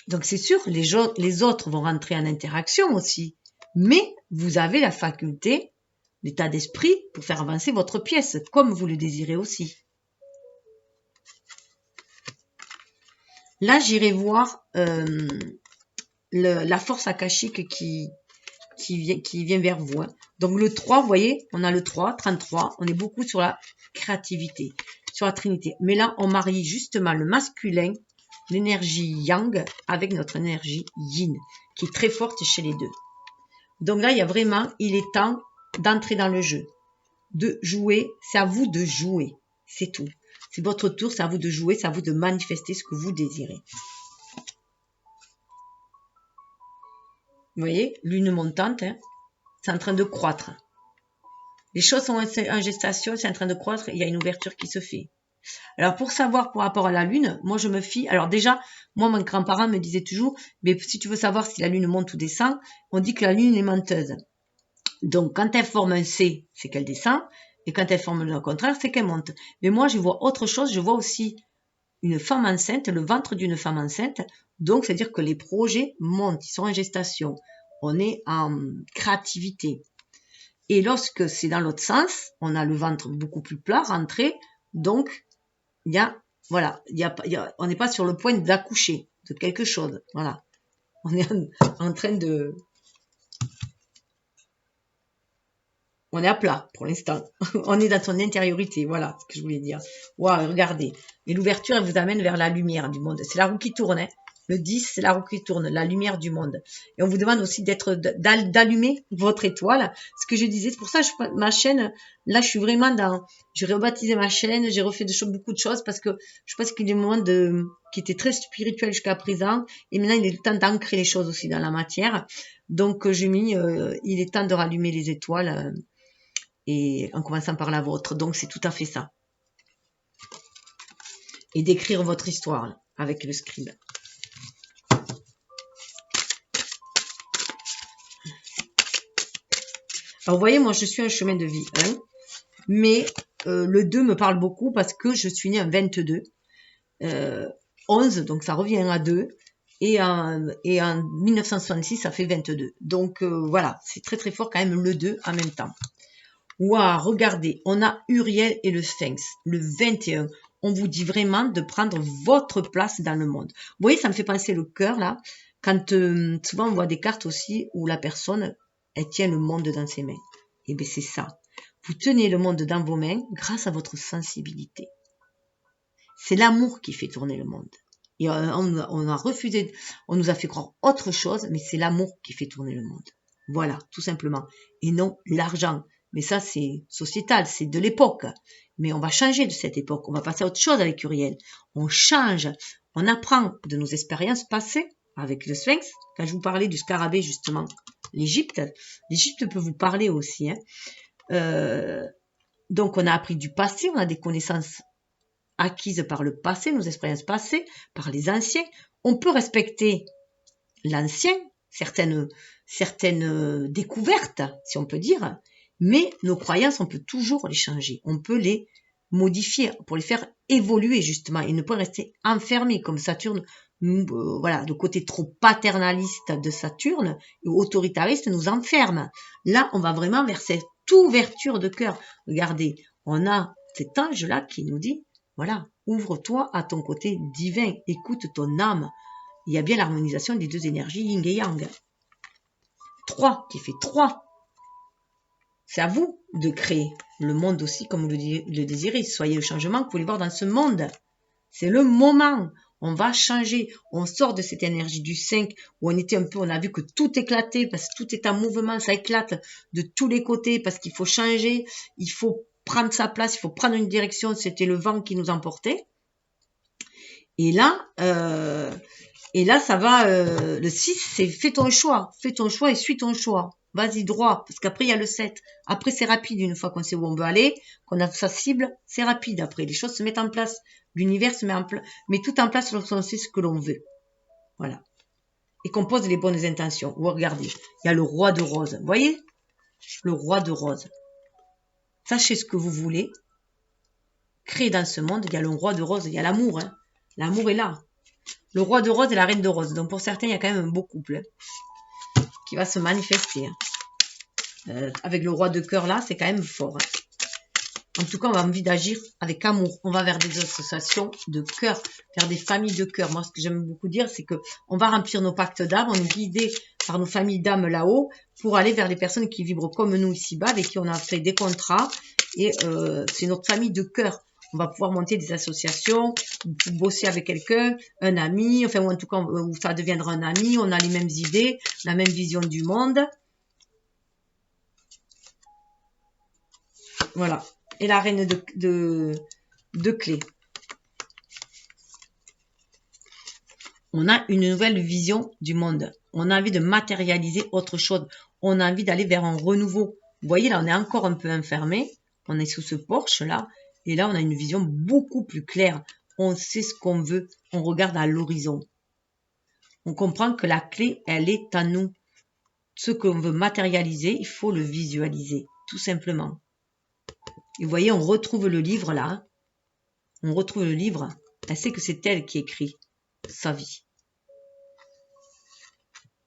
Donc c'est sûr, les autres vont rentrer en interaction aussi. Mais vous avez la faculté, l'état d'esprit pour faire avancer votre pièce, comme vous le désirez aussi. Là, j'irai voir la force akashique qui vient vers vous. Hein. Donc le 3, vous voyez, on a le 3, 33, on est beaucoup sur la créativité, sur la trinité. Mais là, on marie justement le masculin, l'énergie yang, avec notre énergie yin, qui est très forte chez les deux. Donc là, il est temps d'entrer dans le jeu, de jouer, c'est à vous de jouer, c'est tout. C'est votre tour, c'est à vous de jouer, c'est à vous de manifester ce que vous désirez. Vous voyez, lune montante, hein, c'est en train de croître. Les choses sont en gestation, c'est en train de croître, il y a une ouverture qui se fait. Alors, pour savoir par rapport à la lune, moi, je me fie... Alors déjà, moi, mon grand-parent me disait toujours, mais si tu veux savoir si la lune monte ou descend, on dit que la lune est menteuse. Donc, quand elle forme un C, c'est qu'elle descend, et quand elle forme le contraire, c'est qu'elle monte. Mais moi, je vois autre chose, je vois aussi une femme enceinte, le ventre d'une femme enceinte, donc c'est-à-dire que les projets montent, ils sont en gestation. On est en créativité. Et lorsque c'est dans l'autre sens, on a le ventre beaucoup plus plat, rentré, donc il y a, voilà, on n'est pas sur le point d'accoucher de quelque chose, voilà. On est en train de... On est à plat pour l'instant. On est dans son intériorité, voilà ce que je voulais dire. Waouh, regardez. Et l'ouverture, elle vous amène vers la lumière du monde. C'est la roue qui tourne, hein. Le 10, c'est la roue qui tourne, la lumière du monde. Et on vous demande aussi d'allumer votre étoile. Ce que je disais, c'est pour ça que ma chaîne, là, je suis vraiment dans... J'ai rebaptisé ma chaîne, j'ai refait beaucoup de choses parce que je pense qu'il y a des moments qui étaient très spirituels jusqu'à présent. Et maintenant, il est le temps d'ancrer les choses aussi dans la matière. Donc, j'ai mis, il est temps de rallumer les étoiles. Et en commençant par la vôtre. Donc, c'est tout à fait ça. Et d'écrire votre histoire là, avec le scribe. Alors, vous voyez, moi, je suis un chemin de vie 1, mais le 2 me parle beaucoup parce que je suis née en 22, 11, donc ça revient à 2, et en 1966, ça fait 22. Donc, voilà, c'est très très fort quand même le 2 en même temps. Waouh, regardez, on a Uriel et le Sphinx, le 21. On vous dit vraiment de prendre votre place dans le monde. Vous voyez, ça me fait penser le cœur, là. Quand souvent on voit des cartes aussi où la personne, elle tient le monde dans ses mains. Et bien, c'est ça. Vous tenez le monde dans vos mains grâce à votre sensibilité. C'est l'amour qui fait tourner le monde. Et on a refusé, on nous a fait croire autre chose, mais c'est l'amour qui fait tourner le monde. Voilà, tout simplement. Et non l'argent. Mais ça, c'est sociétal, c'est de l'époque. Mais on va changer de cette époque. On va passer à autre chose avec Uriel. On change. On apprend de nos expériences passées avec le Sphinx. Quand je vous parlais du scarabée, justement, l'Égypte peut vous parler aussi. Hein. Donc, on a appris du passé. On a des connaissances acquises par le passé, nos expériences passées, par les anciens. On peut respecter l'ancien, certaines découvertes, si on peut dire, mais nos croyances, on peut toujours les changer, on peut les modifier pour les faire évoluer justement et ne pas rester enfermés comme Saturne. Voilà, le côté trop paternaliste de Saturne et autoritariste nous enferme. Là, on va vraiment vers cette ouverture de cœur. Regardez, on a cet ange-là qui nous dit, voilà, ouvre-toi à ton côté divin, écoute ton âme. Il y a bien l'harmonisation des deux énergies yin et yang. 3 qui fait 3. C'est à vous de créer le monde aussi comme vous le désirez. Soyez le changement que vous voulez voir dans ce monde. C'est le moment. On va changer. On sort de cette énergie du 5 où on a vu que tout éclatait parce que tout est en mouvement, ça éclate de tous les côtés parce qu'il faut changer, il faut prendre sa place, il faut prendre une direction. C'était le vent qui nous emportait. Et là, ça va, le 6, c'est fais ton choix et suis ton choix. Vas-y droit, parce qu'après, il y a le 7. Après, c'est rapide, une fois qu'on sait où on veut aller, qu'on a sa cible, c'est rapide après. Les choses se mettent en place. L'univers se met tout en place lorsqu'on sait ce que l'on veut. Voilà. Et qu'on pose les bonnes intentions. Vous regardez, il y a le roi de rose. Vous voyez? Le roi de rose. Sachez ce que vous voulez. Créer dans ce monde, il y a le roi de rose, il y a l'amour. Hein. L'amour est là. Le roi de rose et la reine de rose. Donc pour certains, il y a quand même un beau couple qui va se manifester. Avec le roi de cœur là, c'est quand même fort. En tout cas, on a envie d'agir avec amour. On va vers des associations de cœur, vers des familles de cœur. Moi, ce que j'aime beaucoup dire, c'est que on va remplir nos pactes d'âme, on est guidé par nos familles d'âme là-haut pour aller vers les personnes qui vibrent comme nous ici-bas, avec qui on a fait des contrats. Et c'est notre famille de cœur. On va pouvoir monter des associations, bosser avec quelqu'un, un ami, enfin, ou en tout cas, où ça deviendra un ami, on a les mêmes idées, la même vision du monde. Voilà. Et la reine de clés. On a une nouvelle vision du monde. On a envie de matérialiser autre chose. On a envie d'aller vers un renouveau. Vous voyez, là, on est encore un peu enfermé. On est sous ce porche-là. Et là, on a une vision beaucoup plus claire. On sait ce qu'on veut. On regarde à l'horizon. On comprend que la clé, elle est à nous. Ce qu'on veut matérialiser, il faut le visualiser, tout simplement. Et vous voyez, on retrouve le livre là. On retrouve le livre. Elle sait que c'est elle qui écrit sa vie.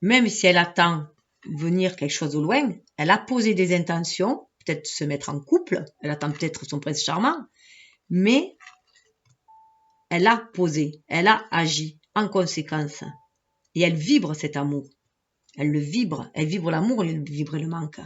Même si elle attend venir quelque chose au loin, elle a posé des intentions, peut-être se mettre en couple, elle attend peut-être son prince charmant, mais elle a posé, elle a agi en conséquence. Et elle vibre cet amour. Elle le vibre, elle vibre l'amour, elle vibre le manque.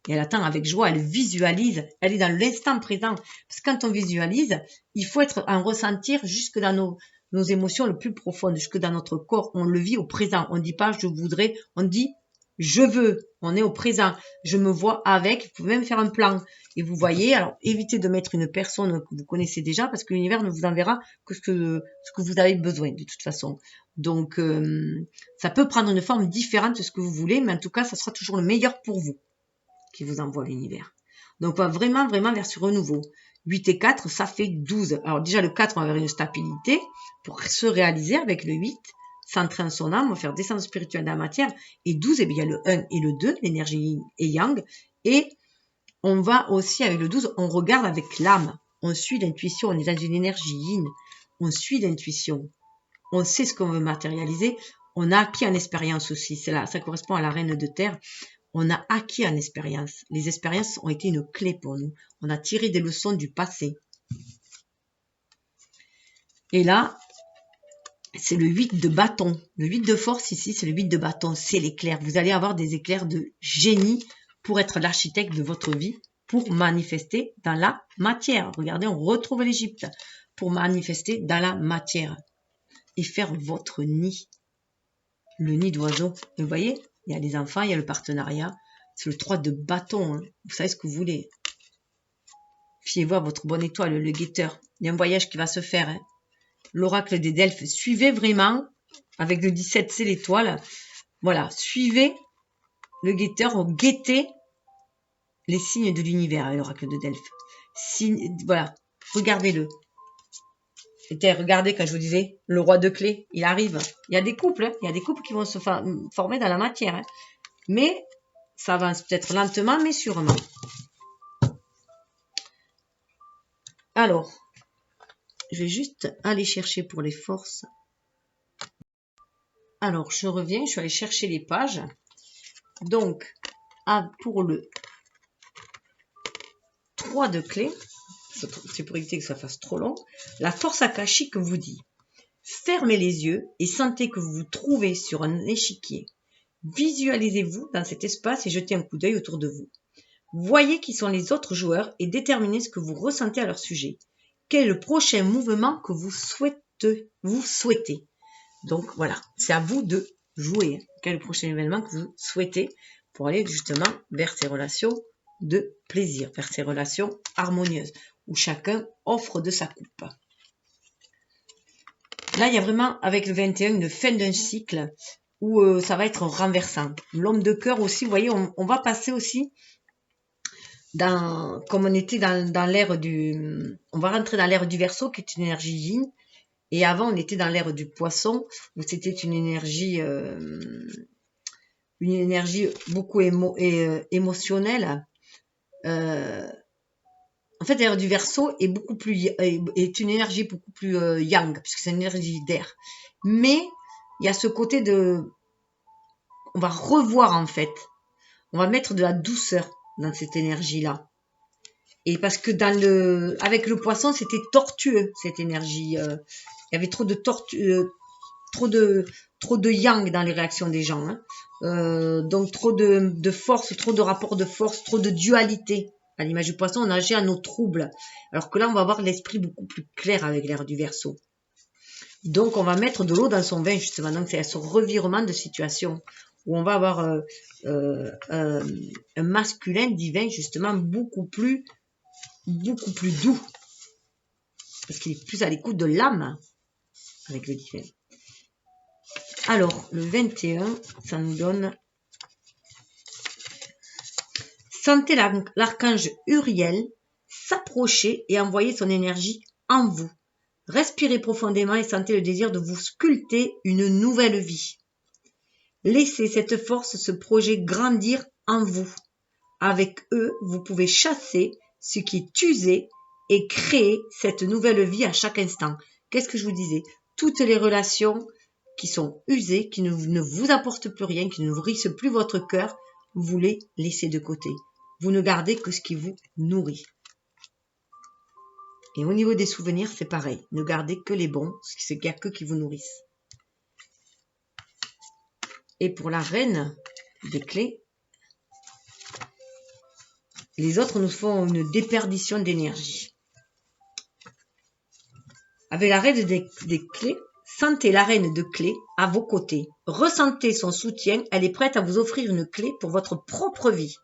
Et elle attend avec joie, elle visualise, elle est dans l'instant présent. Parce que quand on visualise, il faut être en ressentir jusque dans nos émotions les plus profondes, jusque dans notre corps. On le vit au présent. On ne dit pas je voudrais, on dit je veux. On est au présent. Je me vois avec. Vous pouvez même faire un plan. Et vous voyez, alors évitez de mettre une personne que vous connaissez déjà parce que l'univers ne vous enverra que ce que vous avez besoin de toute façon. Donc, ça peut prendre une forme différente de ce que vous voulez, mais en tout cas, ça sera toujours le meilleur pour vous qui vous envoie l'univers. Donc, on va vraiment vers ce renouveau. 8 et 4, ça fait 12. Alors déjà, le 4, on va avoir une stabilité pour se réaliser avec le 8, centrer en son âme, on va faire descendre spirituelle dans la matière. Et 12, eh bien, il y a le 1 et le 2, l'énergie yin et yang. Et on va aussi, avec le 12, on regarde avec l'âme. On suit l'intuition, on est dans une énergie yin. On suit l'intuition. On sait ce qu'on veut matérialiser. On a acquis en expérience aussi. C'est là, ça correspond à la reine de terre. On a acquis en expérience. Les expériences ont été une clé pour nous. On a tiré des leçons du passé. Et là, c'est le 8 de bâton. Le 8 de force ici, c'est le 8 de bâton. C'est l'éclair. Vous allez avoir des éclairs de génie pour être l'architecte de votre vie, pour manifester dans la matière. Regardez, on retrouve l'Égypte. Pour manifester dans la matière. Et faire votre nid. Le nid d'oiseau. Vous voyez, il y a les enfants, il y a le partenariat. C'est le 3 de bâton. Hein. Vous savez ce que vous voulez. Fiez-vous à votre bonne étoile, le guetteur. Il y a un voyage qui va se faire. Hein. L'oracle des Delphes. Suivez vraiment, avec le 17, c'est l'étoile. Voilà, suivez le guetteur, guettez les signes de l'univers, l'oracle de Delphes. Voilà, regardez-le. C'était, regardez, quand je vous disais, le roi de clés, il arrive. Il y a des couples, hein, il y a des couples qui vont se former dans la matière. Hein. Mais ça avance peut-être lentement, mais sûrement. Alors, je vais juste aller chercher pour les forces. Alors, je reviens, je suis allée chercher les pages. Donc, pour le 3 de clés, c'est pour éviter que ça fasse trop long, la force akashique vous dit, fermez les yeux et sentez que vous vous trouvez sur un échiquier. Visualisez-vous dans cet espace et jetez un coup d'œil autour de vous. Voyez qui sont les autres joueurs et déterminez ce que vous ressentez à leur sujet. Quel est le prochain mouvement que vous souhaitez. Donc voilà, c'est à vous de jouer. Quel est le prochain événement que vous souhaitez pour aller justement vers ces relations de plaisir, vers ces relations harmonieuses, où chacun offre de sa coupe. Là, il y a vraiment, avec le 21, une fin d'un cycle où ça va être renversant. L'homme de cœur aussi, vous voyez, on va passer aussi comme on était dans l'ère on va rentrer dans l'ère du Verseau, qui est une énergie yin, et avant, on était dans l'ère du Poisson, où c'était une énergie beaucoup émotionnelle. En fait, l'ère du Verseau est une énergie beaucoup plus yang, puisque c'est une énergie d'air. Mais il y a ce côté on va revoir en fait, on va mettre de la douceur dans cette énergie-là. Et parce que avec le Poisson, c'était tortueux cette énergie. Il y avait trop de trop de yang dans les réactions des gens. Hein. Donc trop de force, trop de rapports de force, trop de dualité. À l'image du Poisson, on agit à nos troubles. Alors que là, on va avoir l'esprit beaucoup plus clair avec l'ère du Verseau. Donc, on va mettre de l'eau dans son vin, justement. Donc, c'est ce revirement de situation où on va avoir un masculin divin, justement, beaucoup plus doux. Parce qu'il est plus à l'écoute de l'âme avec le divin. Alors, le 21, ça nous donne... Sentez l'archange Uriel s'approcher et envoyer son énergie en vous. Respirez profondément et sentez le désir de vous sculpter une nouvelle vie. Laissez cette force, ce projet grandir en vous. Avec eux, vous pouvez chasser ce qui est usé et créer cette nouvelle vie à chaque instant. Qu'est-ce que je vous disais? Toutes les relations qui sont usées, qui ne vous apportent plus rien, qui ne nourrissent plus votre cœur, vous les laissez de côté. Vous ne gardez que ce qui vous nourrit. Et au niveau des souvenirs, c'est pareil. Ne gardez que les bons, il n'y a que qui vous nourrissent. Et pour la reine des clés, les autres nous font une déperdition d'énergie. Avec la reine des clés, sentez la reine de clés à vos côtés. Ressentez son soutien, elle est prête à vous offrir une clé pour votre propre vie.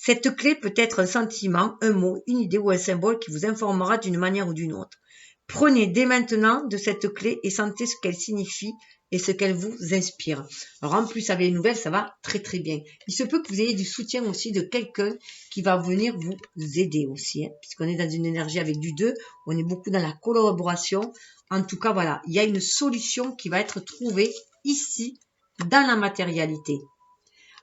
Cette clé peut être un sentiment, un mot, une idée ou un symbole qui vous informera d'une manière ou d'une autre. Prenez dès maintenant de cette clé et sentez ce qu'elle signifie et ce qu'elle vous inspire. Alors en plus, avec les nouvelles, ça va très très bien. Il se peut que vous ayez du soutien aussi de quelqu'un qui va venir vous aider aussi, hein, puisqu'on est dans une énergie avec du 2, on est beaucoup dans la collaboration. En tout cas, voilà, il y a une solution qui va être trouvée ici, dans la matérialité.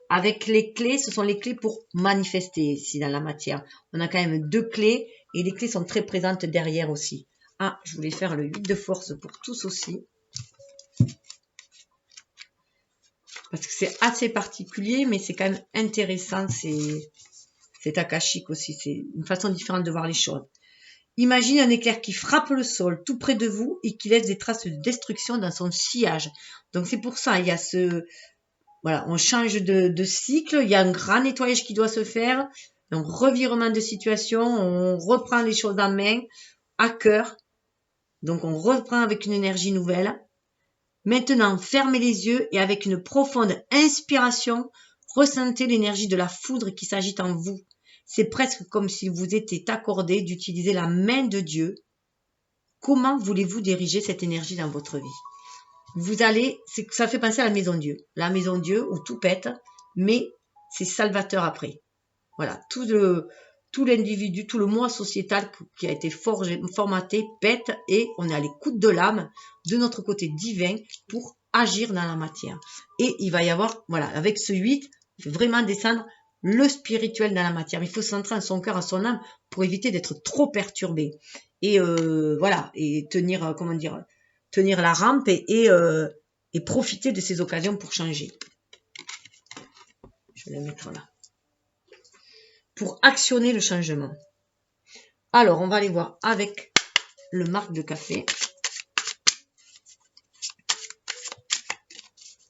Avec les clés, ce sont les clés pour manifester ici dans la matière. On a quand même 2 clés et les clés sont très présentes derrière aussi. Ah, je voulais faire le 8 de force pour tous aussi. Parce que c'est assez particulier, mais c'est quand même intéressant. C'est akashique aussi. C'est une façon différente de voir les choses. Imagine un éclair qui frappe le sol tout près de vous et qui laisse des traces de destruction dans son sillage. Donc c'est pour ça, il y a ce... Voilà, on change de cycle, il y a un grand nettoyage qui doit se faire, un revirement de situation, on reprend les choses en main, à cœur, donc on reprend avec une énergie nouvelle. Maintenant, fermez les yeux et avec une profonde inspiration, ressentez l'énergie de la foudre qui s'agite en vous. C'est presque comme si vous étiez accordé d'utiliser la main de Dieu. Comment voulez-vous diriger cette énergie dans votre vie? Vous allez, ça fait penser à la maison Dieu. La maison Dieu où tout pète, mais c'est salvateur après. Voilà, tout l'individu, tout le moi sociétal qui a été formaté pète et on est à l'écoute de l'âme, de notre côté divin pour agir dans la matière. Et il va y avoir, voilà, avec ce 8, il faut vraiment descendre le spirituel dans la matière. Il faut se centrer en son cœur, en son âme pour éviter d'être trop perturbé. Et voilà, et tenir, comment dire, tenir la rampe et profiter de ces occasions pour changer. Je vais la mettre là. Pour actionner le changement. Alors, on va aller voir avec le marc de café.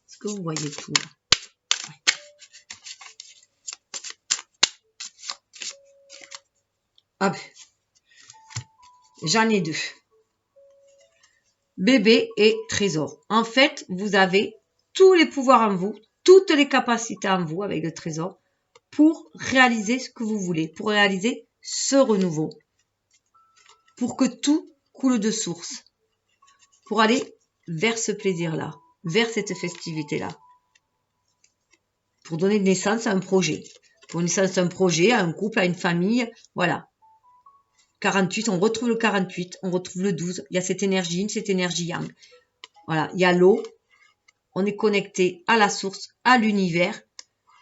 Est-ce que vous voyez tout là? Ouais. Ah ben, j'en ai 2. Bébé et trésor. En fait, vous avez tous les pouvoirs en vous, toutes les capacités en vous avec le trésor pour réaliser ce que vous voulez, pour réaliser ce renouveau, pour que tout coule de source, pour aller vers ce plaisir-là, vers cette festivité-là, pour donner naissance à un projet, pour naissance à un projet, à un couple, à une famille, voilà. 48, on retrouve le 48, on retrouve le 12, il y a cette énergie yang. Voilà, il y a l'eau, on est connecté à la source, à l'univers,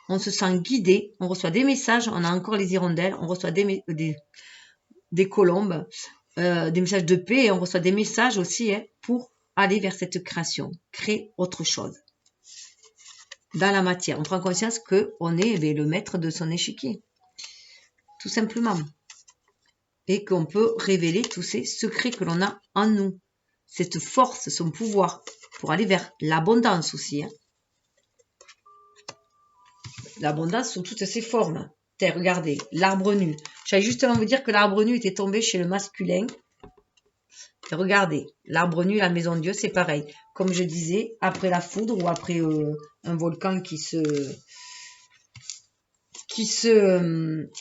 on se sent guidé, on reçoit des messages, on a encore les hirondelles, on reçoit des colombes, des messages de paix et on reçoit des messages aussi pour aller vers cette création, créer autre chose. Dans la matière, on prend conscience qu'on est le maître de son échiquier, tout simplement. Et qu'on peut révéler tous ces secrets que l'on a en nous, cette force, son pouvoir, pour aller vers l'abondance aussi. Hein. L'abondance sous toutes ses formes. Regardez, l'arbre nu. J'allais justement vous dire que l'arbre nu était tombé chez le masculin. Et regardez, l'arbre nu, la maison de Dieu, c'est pareil. Comme je disais, après la foudre ou après un volcan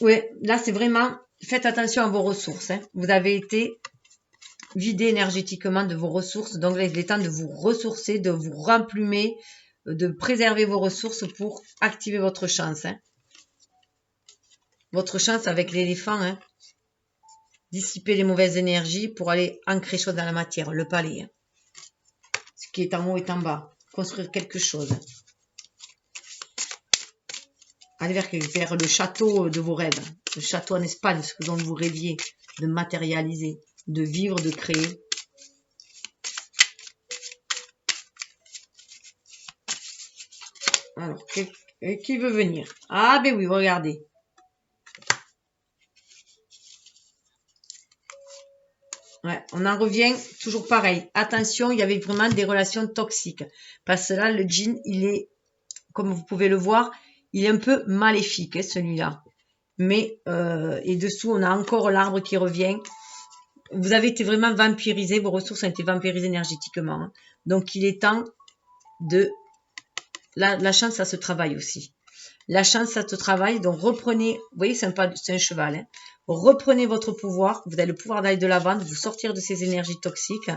ouais, là c'est vraiment... Faites attention à vos ressources. Hein. Vous avez été vider énergétiquement de vos ressources. Donc, il est temps de vous ressourcer, de vous remplumer, de préserver vos ressources pour activer votre chance. Hein. Votre chance avec l'éléphant, hein. Dissiper les mauvaises énergies pour aller ancrer chose dans la matière, le palais. Hein. Ce qui est en haut est en bas. Construire quelque chose. Allez vers le château de vos rêves. Le château en Espagne, ce dont vous rêviez de matérialiser, de vivre, de créer. Alors, qui veut venir? Ah ben oui, regardez. Ouais, on en revient toujours pareil. Attention, il y avait vraiment des relations toxiques. Parce que là, le djinn, il est, comme vous pouvez le voir, il est un peu maléfique, hein, celui-là. Mais, et dessous, on a encore l'arbre qui revient. Vous avez été vraiment vampirisé, vos ressources ont été vampirisées énergétiquement. Hein. Donc, il est temps de... La chance, ça se travaille aussi. La chance, ça se travaille. Donc, reprenez... Vous voyez, c'est un cheval. Hein. Reprenez votre pouvoir. Vous avez le pouvoir d'aller de l'avant, de vous sortir de ces énergies toxiques,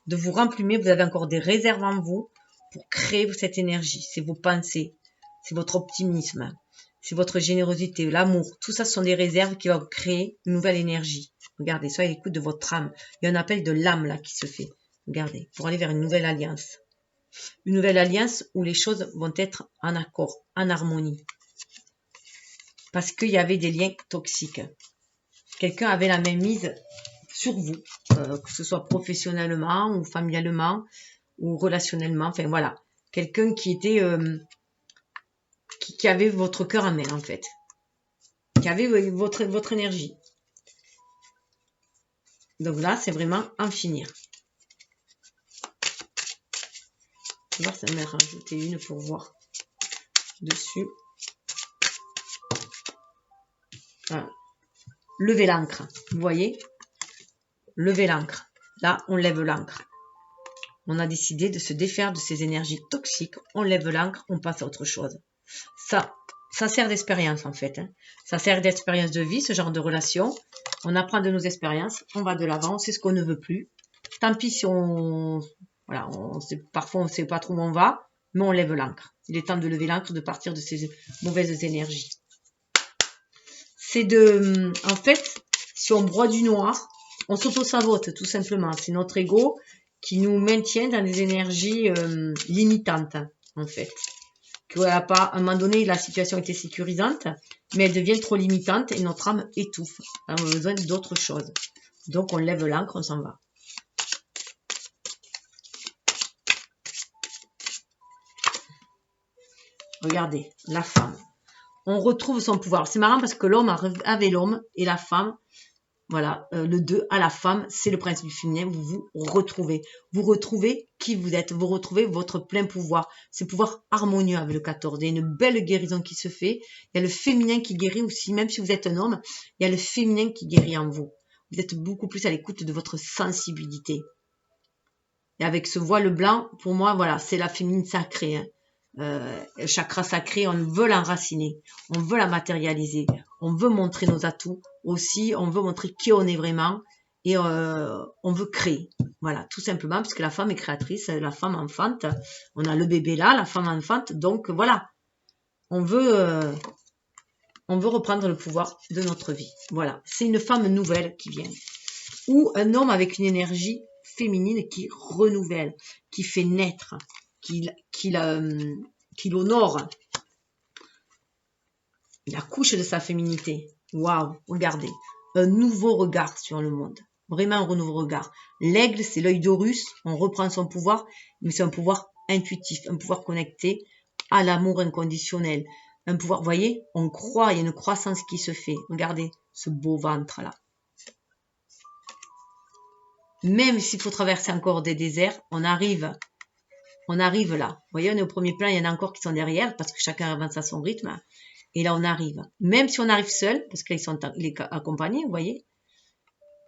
de vous remplumer. Vous avez encore des réserves en vous pour créer cette énergie. C'est vos pensées. C'est votre optimisme. C'est votre générosité, l'amour. Tout ça, ce sont des réserves qui vont créer une nouvelle énergie. Regardez, soyez à l'écoute de votre âme. Il y a un appel de l'âme là qui se fait. Regardez, pour aller vers une nouvelle alliance. Une nouvelle alliance où les choses vont être en accord, en harmonie. Parce qu'il y avait des liens toxiques. Quelqu'un avait la même mise sur vous, que ce soit professionnellement ou familialement ou relationnellement. Enfin voilà, quelqu'un qui était... qui avait votre cœur en main en fait. Qui avait votre énergie. Donc là, c'est vraiment en finir. Je vais voir, ça m'a rajouté une pour voir dessus. Voilà. Levez l'ancre. Vous voyez? Levez l'ancre. Là, on lève l'ancre. On a décidé de se défaire de ces énergies toxiques. On lève l'ancre, on passe à autre chose. Ça sert d'expérience en fait. Hein. Ça sert d'expérience de vie, ce genre de relation. On apprend de nos expériences, on va de l'avant, on sait ce qu'on ne veut plus. Tant pis si on... Voilà, parfois on ne sait pas trop où on va, mais on lève l'ancre. Il est temps de lever l'ancre, de partir de ces mauvaises énergies. C'est de... En fait, si on broie du noir, on s'auto-sabote tout simplement. C'est notre ego qui nous maintient dans des énergies limitantes, en fait. À un moment donné, la situation était sécurisante, mais elle devient trop limitante et notre âme étouffe. On a besoin d'autre chose. Donc, on lève l'ancre, on s'en va. Regardez, la femme. On retrouve son pouvoir. C'est marrant parce que l'homme avait l'homme et la femme, voilà, le 2 à la femme, c'est le principe du féminin. Vous vous retrouvez. Vous retrouvez qui vous êtes. Vous retrouvez votre plein pouvoir. C'est pouvoir harmonieux avec le 14. Il y a une belle guérison qui se fait. Il y a le féminin qui guérit aussi. Même si vous êtes un homme, il y a le féminin qui guérit en vous. Vous êtes beaucoup plus à l'écoute de votre sensibilité. Et avec ce voile blanc, pour moi, voilà, c'est la féminine sacrée. Hein. Chakra sacré, on veut l'enraciner, on veut la matérialiser, on veut montrer nos atouts aussi, on veut montrer qui on est vraiment et on veut créer. Voilà, tout simplement, puisque la femme est créatrice, la femme enfante, on a le bébé là, la femme enfante, donc voilà, on veut reprendre le pouvoir de notre vie. Voilà, c'est une femme nouvelle qui vient. Ou un homme avec une énergie féminine qui renouvelle, qui fait naître, qui l'honore. Il accouche de sa féminité. Waouh, regardez. Un nouveau regard sur le monde. Vraiment un nouveau regard. L'aigle, c'est l'œil d'Horus. On reprend son pouvoir, mais c'est un pouvoir intuitif, un pouvoir connecté à l'amour inconditionnel. Un pouvoir, vous voyez, on croit, il y a une croissance qui se fait. Regardez ce beau ventre-là. Même s'il faut traverser encore des déserts, on arrive là. Vous voyez, on est au premier plan, il y en a encore qui sont derrière, parce que chacun avance à son rythme. Et là, on arrive. Même si on arrive seul, parce qu'il est accompagné, vous voyez.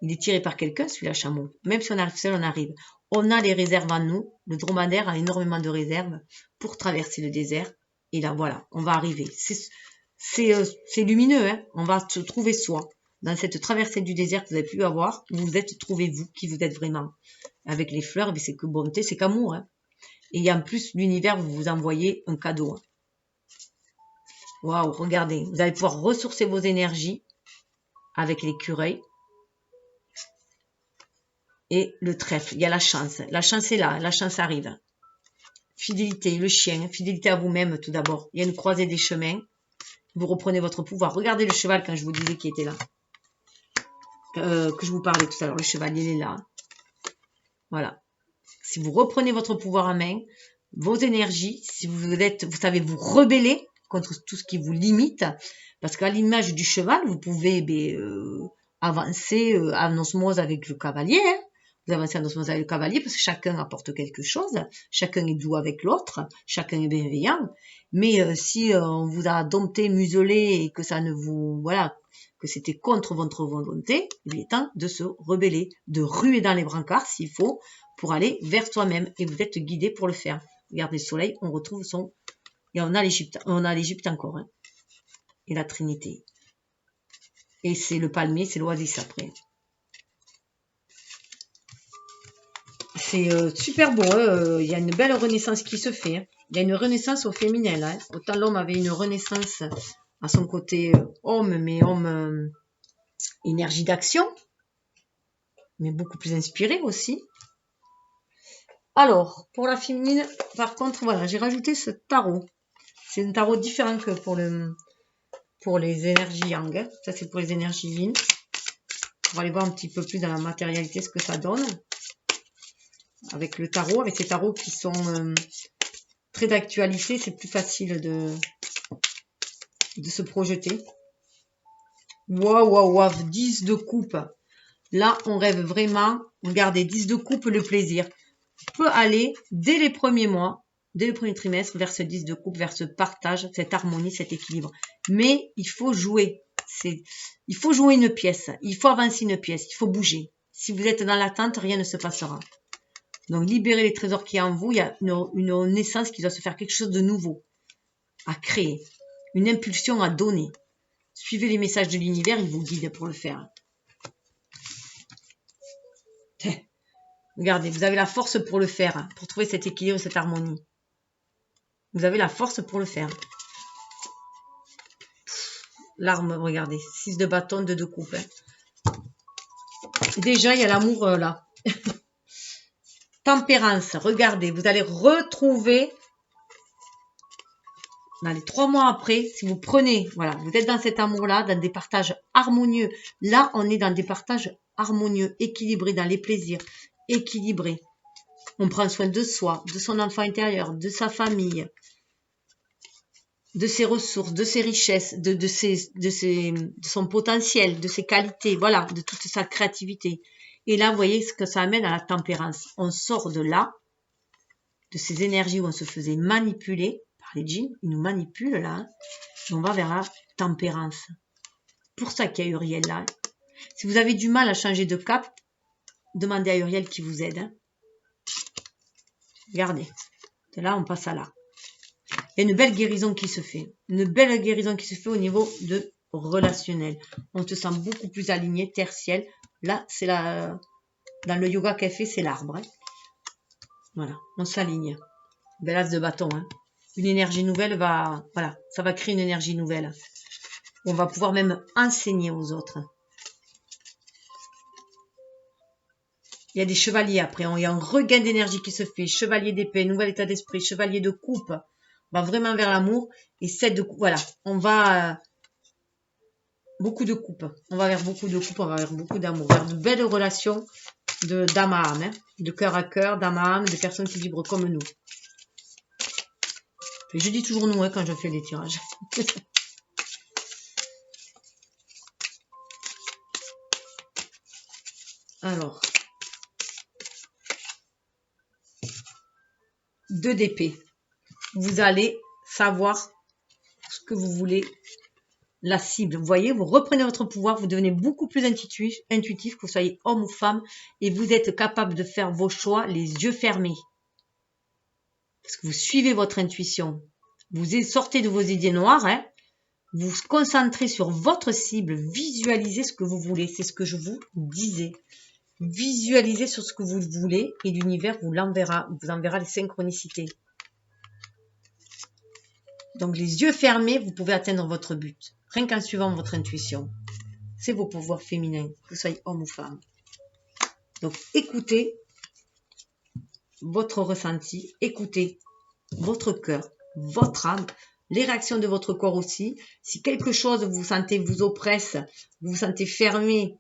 Il est tiré par quelqu'un, celui-là, chameau. Même si on arrive seul, on arrive. On a les réserves en nous. Le dromadaire a énormément de réserves pour traverser le désert. Et là, voilà, on va arriver. C'est lumineux, hein. On va se trouver soi. dans cette traversée du désert que vous avez pu avoir, vous vous êtes trouvé vous, qui vous êtes vraiment. Avec les fleurs, c'est que bonté, c'est qu'amour. Hein. Et en plus, l'univers, vous vous envoyez un cadeau. Hein. Waouh, regardez, vous allez pouvoir ressourcer vos énergies avec l'écureuil. Et le trèfle, il y a la chance. La chance est là, la chance arrive. Fidélité, le chien, fidélité à vous-même tout d'abord. Il y a une croisée des chemins. Vous reprenez votre pouvoir. Regardez le cheval quand je vous disais qu'il était là. Que je vous parlais tout à l'heure. Le cheval, il est là. Voilà. Si vous reprenez votre pouvoir en main, vos énergies, si vous savez vous rebeller contre tout ce qui vous limite, parce qu'à l'image du cheval, vous pouvez avancer en osmose avec le cavalier. Hein. Vous avancez en osmose avec le cavalier parce que chacun apporte quelque chose, chacun est doux avec l'autre, chacun est bienveillant. Mais si on vous a dompté, muselé et que ça ne vous... Voilà, que c'était contre votre volonté, il est temps de se rebeller, de ruer dans les brancards s'il faut, pour aller vers soi-même. Et vous êtes guidé pour le faire. Regardez le soleil, on retrouve son... Et on a l'Égypte encore. Hein. Et la Trinité. Et c'est le palmier, c'est l'oasis après. C'est super beau. Hein. Il y a une belle renaissance qui se fait. Hein. Il y a une renaissance au féminin. Là, hein. Autant l'homme avait une renaissance à son côté homme, mais homme énergie d'action. Mais beaucoup plus inspiré aussi. Alors, pour la féminine, par contre, voilà, j'ai rajouté ce tarot. C'est un tarot différent que pour les énergies yang. Hein. Ça, c'est pour les énergies yin. On va aller voir un petit peu plus dans la matérialité ce que ça donne. Avec le tarot, avec ces tarots qui sont très d'actualité, c'est plus facile de se projeter. Waouh, waouh, waouh, 10 de coupe. Là, on rêve vraiment. Regardez, 10 de coupe, le plaisir. On peut aller, dès les premiers mois, dès le premier trimestre, vers ce 10 de coupe, vers ce partage, cette harmonie, cet équilibre. Mais il faut jouer. Il faut jouer une pièce. Il faut avancer une pièce. Il faut bouger. Si vous êtes dans l'attente, rien ne se passera. Donc, libérez les trésors qui y a en vous. Il y a une naissance qui doit se faire, quelque chose de nouveau à créer. Une impulsion à donner. Suivez les messages de l'univers, il vous guide pour le faire. Regardez, vous avez la force pour le faire, pour trouver cet équilibre, cette harmonie. Vous avez la force pour le faire. L'arme, regardez, 6 de bâton, 2 de coupe. Hein. Déjà, il y a l'amour là. Tempérance, regardez, vous allez retrouver, dans les 3 mois après, si vous prenez, voilà, vous êtes dans cet amour-là, dans des partages harmonieux. Là, on est dans des partages harmonieux, équilibrés, dans les plaisirs, équilibrés. On prend soin de soi, de son enfant intérieur, de sa famille, de ses ressources, de ses richesses, de son potentiel, de ses qualités, voilà, de toute sa créativité. Et là, vous voyez ce que ça amène à la tempérance. On sort de là, de ces énergies où on se faisait manipuler par les djinns. Ils nous manipulent là. Hein, et on va vers la tempérance. Pour ça qu'il y a Uriel là. Si vous avez du mal à changer de cap, demandez à Uriel qui vous aide. Hein. Regardez. De là, on passe à là. Il y a une belle guérison qui se fait. Une belle guérison qui se fait au niveau de relationnel. On te sent beaucoup plus aligné, terre-ciel. Là, c'est dans le yoga qu'elle fait, c'est l'arbre. Hein. Voilà, on s'aligne. Bel as de bâton. Hein. Une énergie nouvelle va... Voilà, ça va créer une énergie nouvelle. On va pouvoir même enseigner aux autres. Il y a des chevaliers après. Il y a un regain d'énergie qui se fait. Chevalier d'épée, nouvel état d'esprit, chevalier de coupe. On va vraiment vers l'amour. Et 7 de coupe. Voilà, on va... beaucoup de coupes. On va vers beaucoup de coupes, on va vers beaucoup d'amour. Vers de belles relations d'âme à âme. Hein, de cœur à cœur, d'âme à âme, de personnes qui vibrent comme nous. Et je dis toujours nous hein, quand je fais les tirages. Alors. 2 d'épée. Vous allez savoir ce que vous voulez, la cible. Vous voyez, vous reprenez votre pouvoir, vous devenez beaucoup plus intuitif, que vous soyez homme ou femme, et vous êtes capable de faire vos choix les yeux fermés. Parce que vous suivez votre intuition. Vous sortez de vos idées noires, hein. vous concentrez sur votre cible, visualisez ce que vous voulez. C'est ce que je vous disais. Visualisez sur ce que vous voulez et l'univers vous enverra les synchronicités. Donc, les yeux fermés, vous pouvez atteindre votre but. Rien qu'en suivant votre intuition. C'est vos pouvoirs féminins, que vous soyez homme ou femme. Donc, écoutez votre ressenti, écoutez votre cœur, votre âme, les réactions de votre corps aussi. Si quelque chose vous sentez vous oppresse, vous vous sentez fermé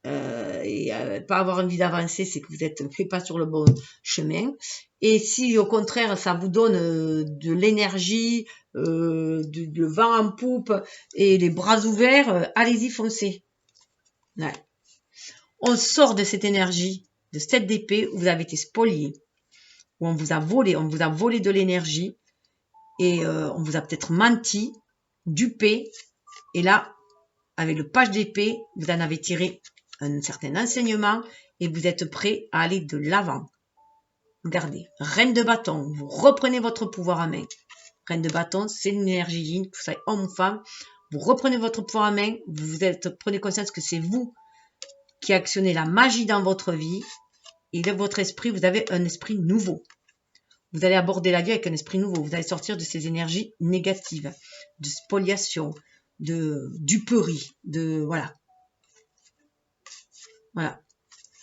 et pas avoir envie d'avancer, c'est que vous n'êtes pas sur le bon chemin. Et si au contraire ça vous donne de l'énergie, de vent en poupe et les bras ouverts, allez-y, foncez. Ouais. On sort de cette énergie, de cette d'épée où vous avez été spolié, où on vous a volé de l'énergie et on vous a peut-être menti, dupé. Et là, avec le page d'épée, vous en avez tiré un certain enseignement et vous êtes prêt à aller de l'avant. Regardez, reine de bâton, vous reprenez votre pouvoir en main. Reine de bâton, c'est une énergie yin, que vous soyez homme ou femme. Vous reprenez votre pouvoir en main, prenez conscience que c'est vous qui actionnez la magie dans votre vie et dans votre esprit, vous avez un esprit nouveau. Vous allez aborder la vie avec un esprit nouveau. Vous allez sortir de ces énergies négatives, de spoliation, de duperie, voilà. Voilà.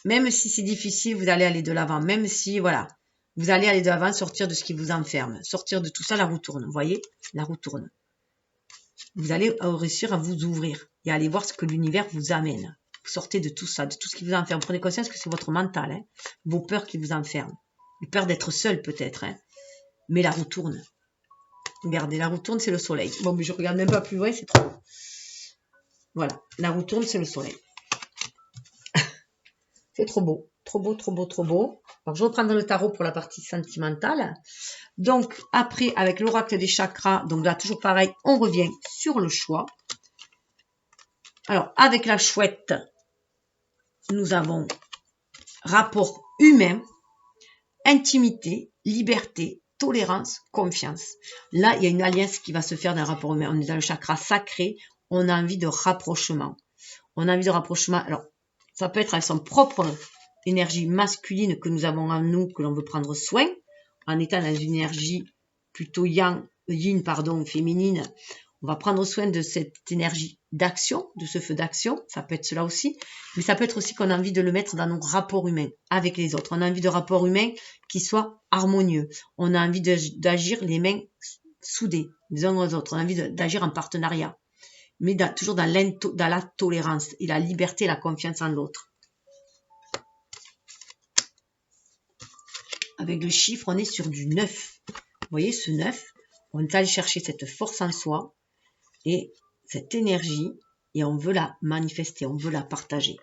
Même si c'est difficile, vous allez aller de l'avant. Même si, voilà, vous allez aller de l'avant, sortir de ce qui vous enferme. Sortir de tout ça, la roue tourne. Vous voyez, la roue tourne. Vous allez réussir à vous ouvrir et à aller voir ce que l'univers vous amène. Vous sortez de tout ça, de tout ce qui vous enferme. Prenez conscience que c'est votre mental, hein, vos peurs qui vous enferment. Les peurs d'être seul peut-être, hein, mais la roue tourne. Regardez, la roue tourne, c'est le soleil. Bon, mais je regarde même pas plus loin, c'est trop. Voilà, la roue tourne, c'est le soleil. C'est trop beau, trop beau, trop beau, trop beau. Alors, je reprends dans le tarot pour la partie sentimentale. Donc, après, avec l'oracle des chakras, donc là, toujours pareil, on revient sur le choix. Alors, avec la chouette, nous avons rapport humain, intimité, liberté, tolérance, confiance. Là, il y a une alliance qui va se faire dans un rapport humain. On est dans le chakra sacré, on a envie de rapprochement. On a envie de rapprochement. Alors, ça peut être avec son propre énergie masculine que nous avons en nous, que l'on veut prendre soin, en étant dans une énergie plutôt yin, féminine. On va prendre soin de cette énergie d'action, de ce feu d'action. Ça peut être cela aussi. Mais ça peut être aussi qu'on a envie de le mettre dans nos rapports humains avec les autres. On a envie de rapports humains qui soient harmonieux. On a envie d'agir les mains soudées les uns aux autres. On a envie d'agir en partenariat. Mais toujours dans la tolérance et la liberté et la confiance en l'autre. Avec le chiffre, on est sur du 9. Vous voyez, ce 9, on est allé chercher cette force en soi et cette énergie et on veut la manifester, on veut la partager.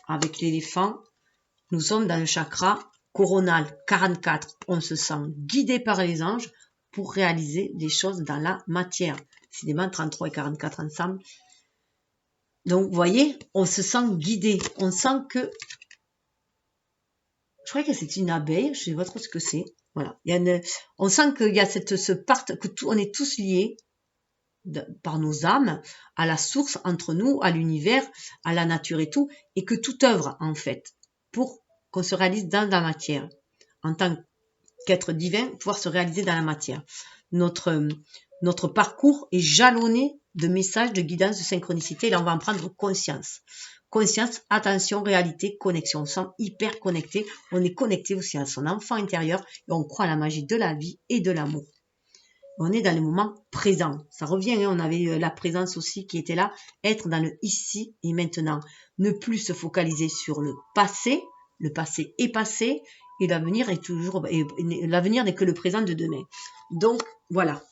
Avec l'éléphant, nous sommes dans le chakra coronal 44. On se sent guidé par les anges pour réaliser des choses dans la matière. Décidément, 33 et 44 ensemble. Donc, vous voyez, on se sent guidé. On sent que... Je crois que c'est une abeille. Je ne sais pas trop ce que c'est. Voilà. On sent qu'il y a on est tous liés par nos âmes à la source entre nous, à l'univers, à la nature et tout. Et que tout œuvre, en fait, pour qu'on se réalise dans la matière. En tant qu'être divin, pouvoir se réaliser dans la matière. Notre parcours est jalonné de messages, de guidance, de synchronicité. Et là, on va en prendre conscience. Conscience, attention, réalité, connexion. On se sent hyper connecté. On est connecté aussi à son enfant intérieur et on croit à la magie de la vie et de l'amour. On est dans le moment présent. Ça revient, hein, on avait la présence aussi qui était là. Être dans le ici et maintenant. Ne plus se focaliser sur le passé. Le passé est passé. Et l'avenir est l'avenir n'est que le présent de demain. Donc, voilà.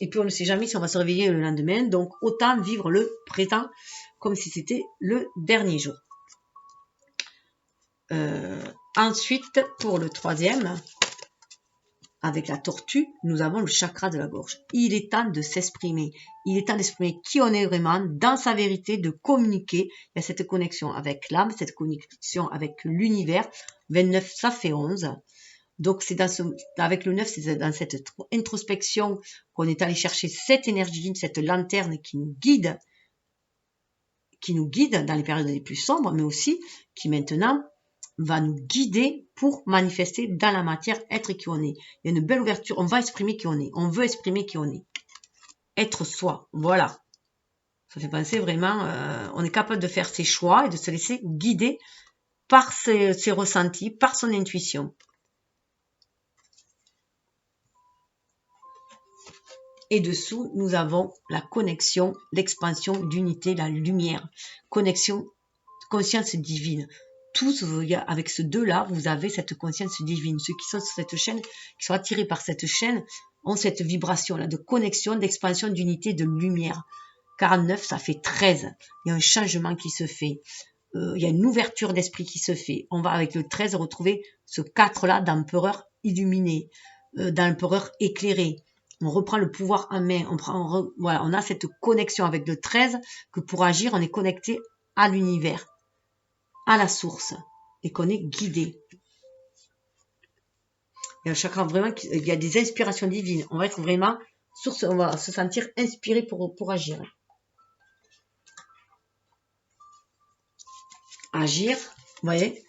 Et puis, on ne sait jamais si on va se réveiller le lendemain. Donc, autant vivre le présent comme si c'était le dernier jour. Ensuite, pour le troisième, avec la tortue, nous avons le chakra de la gorge. Il est temps de s'exprimer. Il est temps d'exprimer qui on est vraiment, dans sa vérité, de communiquer. Il y a cette connexion avec l'âme, cette connexion avec l'univers. 29, ça fait 11. Donc, c'est avec le 9, c'est dans cette introspection qu'on est allé chercher cette énergie, cette lanterne qui nous guide dans les périodes les plus sombres, mais aussi qui maintenant va nous guider pour manifester dans la matière, être qui on est. Il y a une belle ouverture, on va exprimer qui on est, on veut exprimer qui on est. Être soi, voilà. Ça fait penser vraiment, on est capable de faire ses choix et de se laisser guider par ses ressentis, par son intuition. Et dessous, nous avons la connexion, l'expansion d'unité, la lumière. Connexion, conscience divine. Tous, avec ce 2-là, vous avez cette conscience divine. Ceux qui sont sur cette chaîne, qui sont attirés par cette chaîne, ont cette vibration-là de connexion, d'expansion, d'unité, de lumière. 49, ça fait 13. Il y a un changement qui se fait. Il y a une ouverture d'esprit qui se fait. On va avec le 13 retrouver ce 4-là d'empereur illuminé, d'empereur éclairé. On reprend le pouvoir en main. Voilà, on a cette connexion avec le 13 que pour agir, on est connecté à l'univers, à la source et qu'on est guidé. Il y a un chakra vraiment, il y a des inspirations divines. On va être vraiment source, on va se sentir inspiré pour agir. Agir, vous voyez,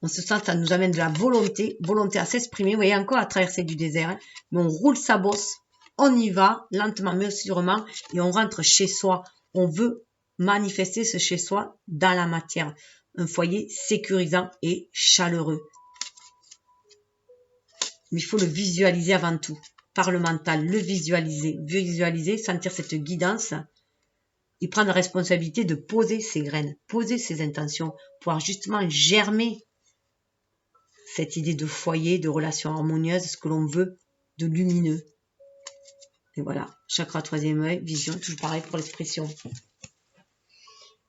on se sent, ça nous amène de la volonté à s'exprimer. Vous voyez, encore à traverser du désert, hein, mais on roule sa bosse, on y va, lentement mais sûrement, et on rentre chez soi. On veut manifester ce chez soi dans la matière. Un foyer sécurisant et chaleureux. Mais il faut le visualiser avant tout. Par le mental, le visualiser, sentir cette guidance et prendre la responsabilité de poser ses graines, poser ses intentions, pouvoir justement germer cette idée de foyer, de relation harmonieuse, ce que l'on veut, de lumineux. Et voilà, chakra 3e œil, vision, toujours pareil pour l'expression.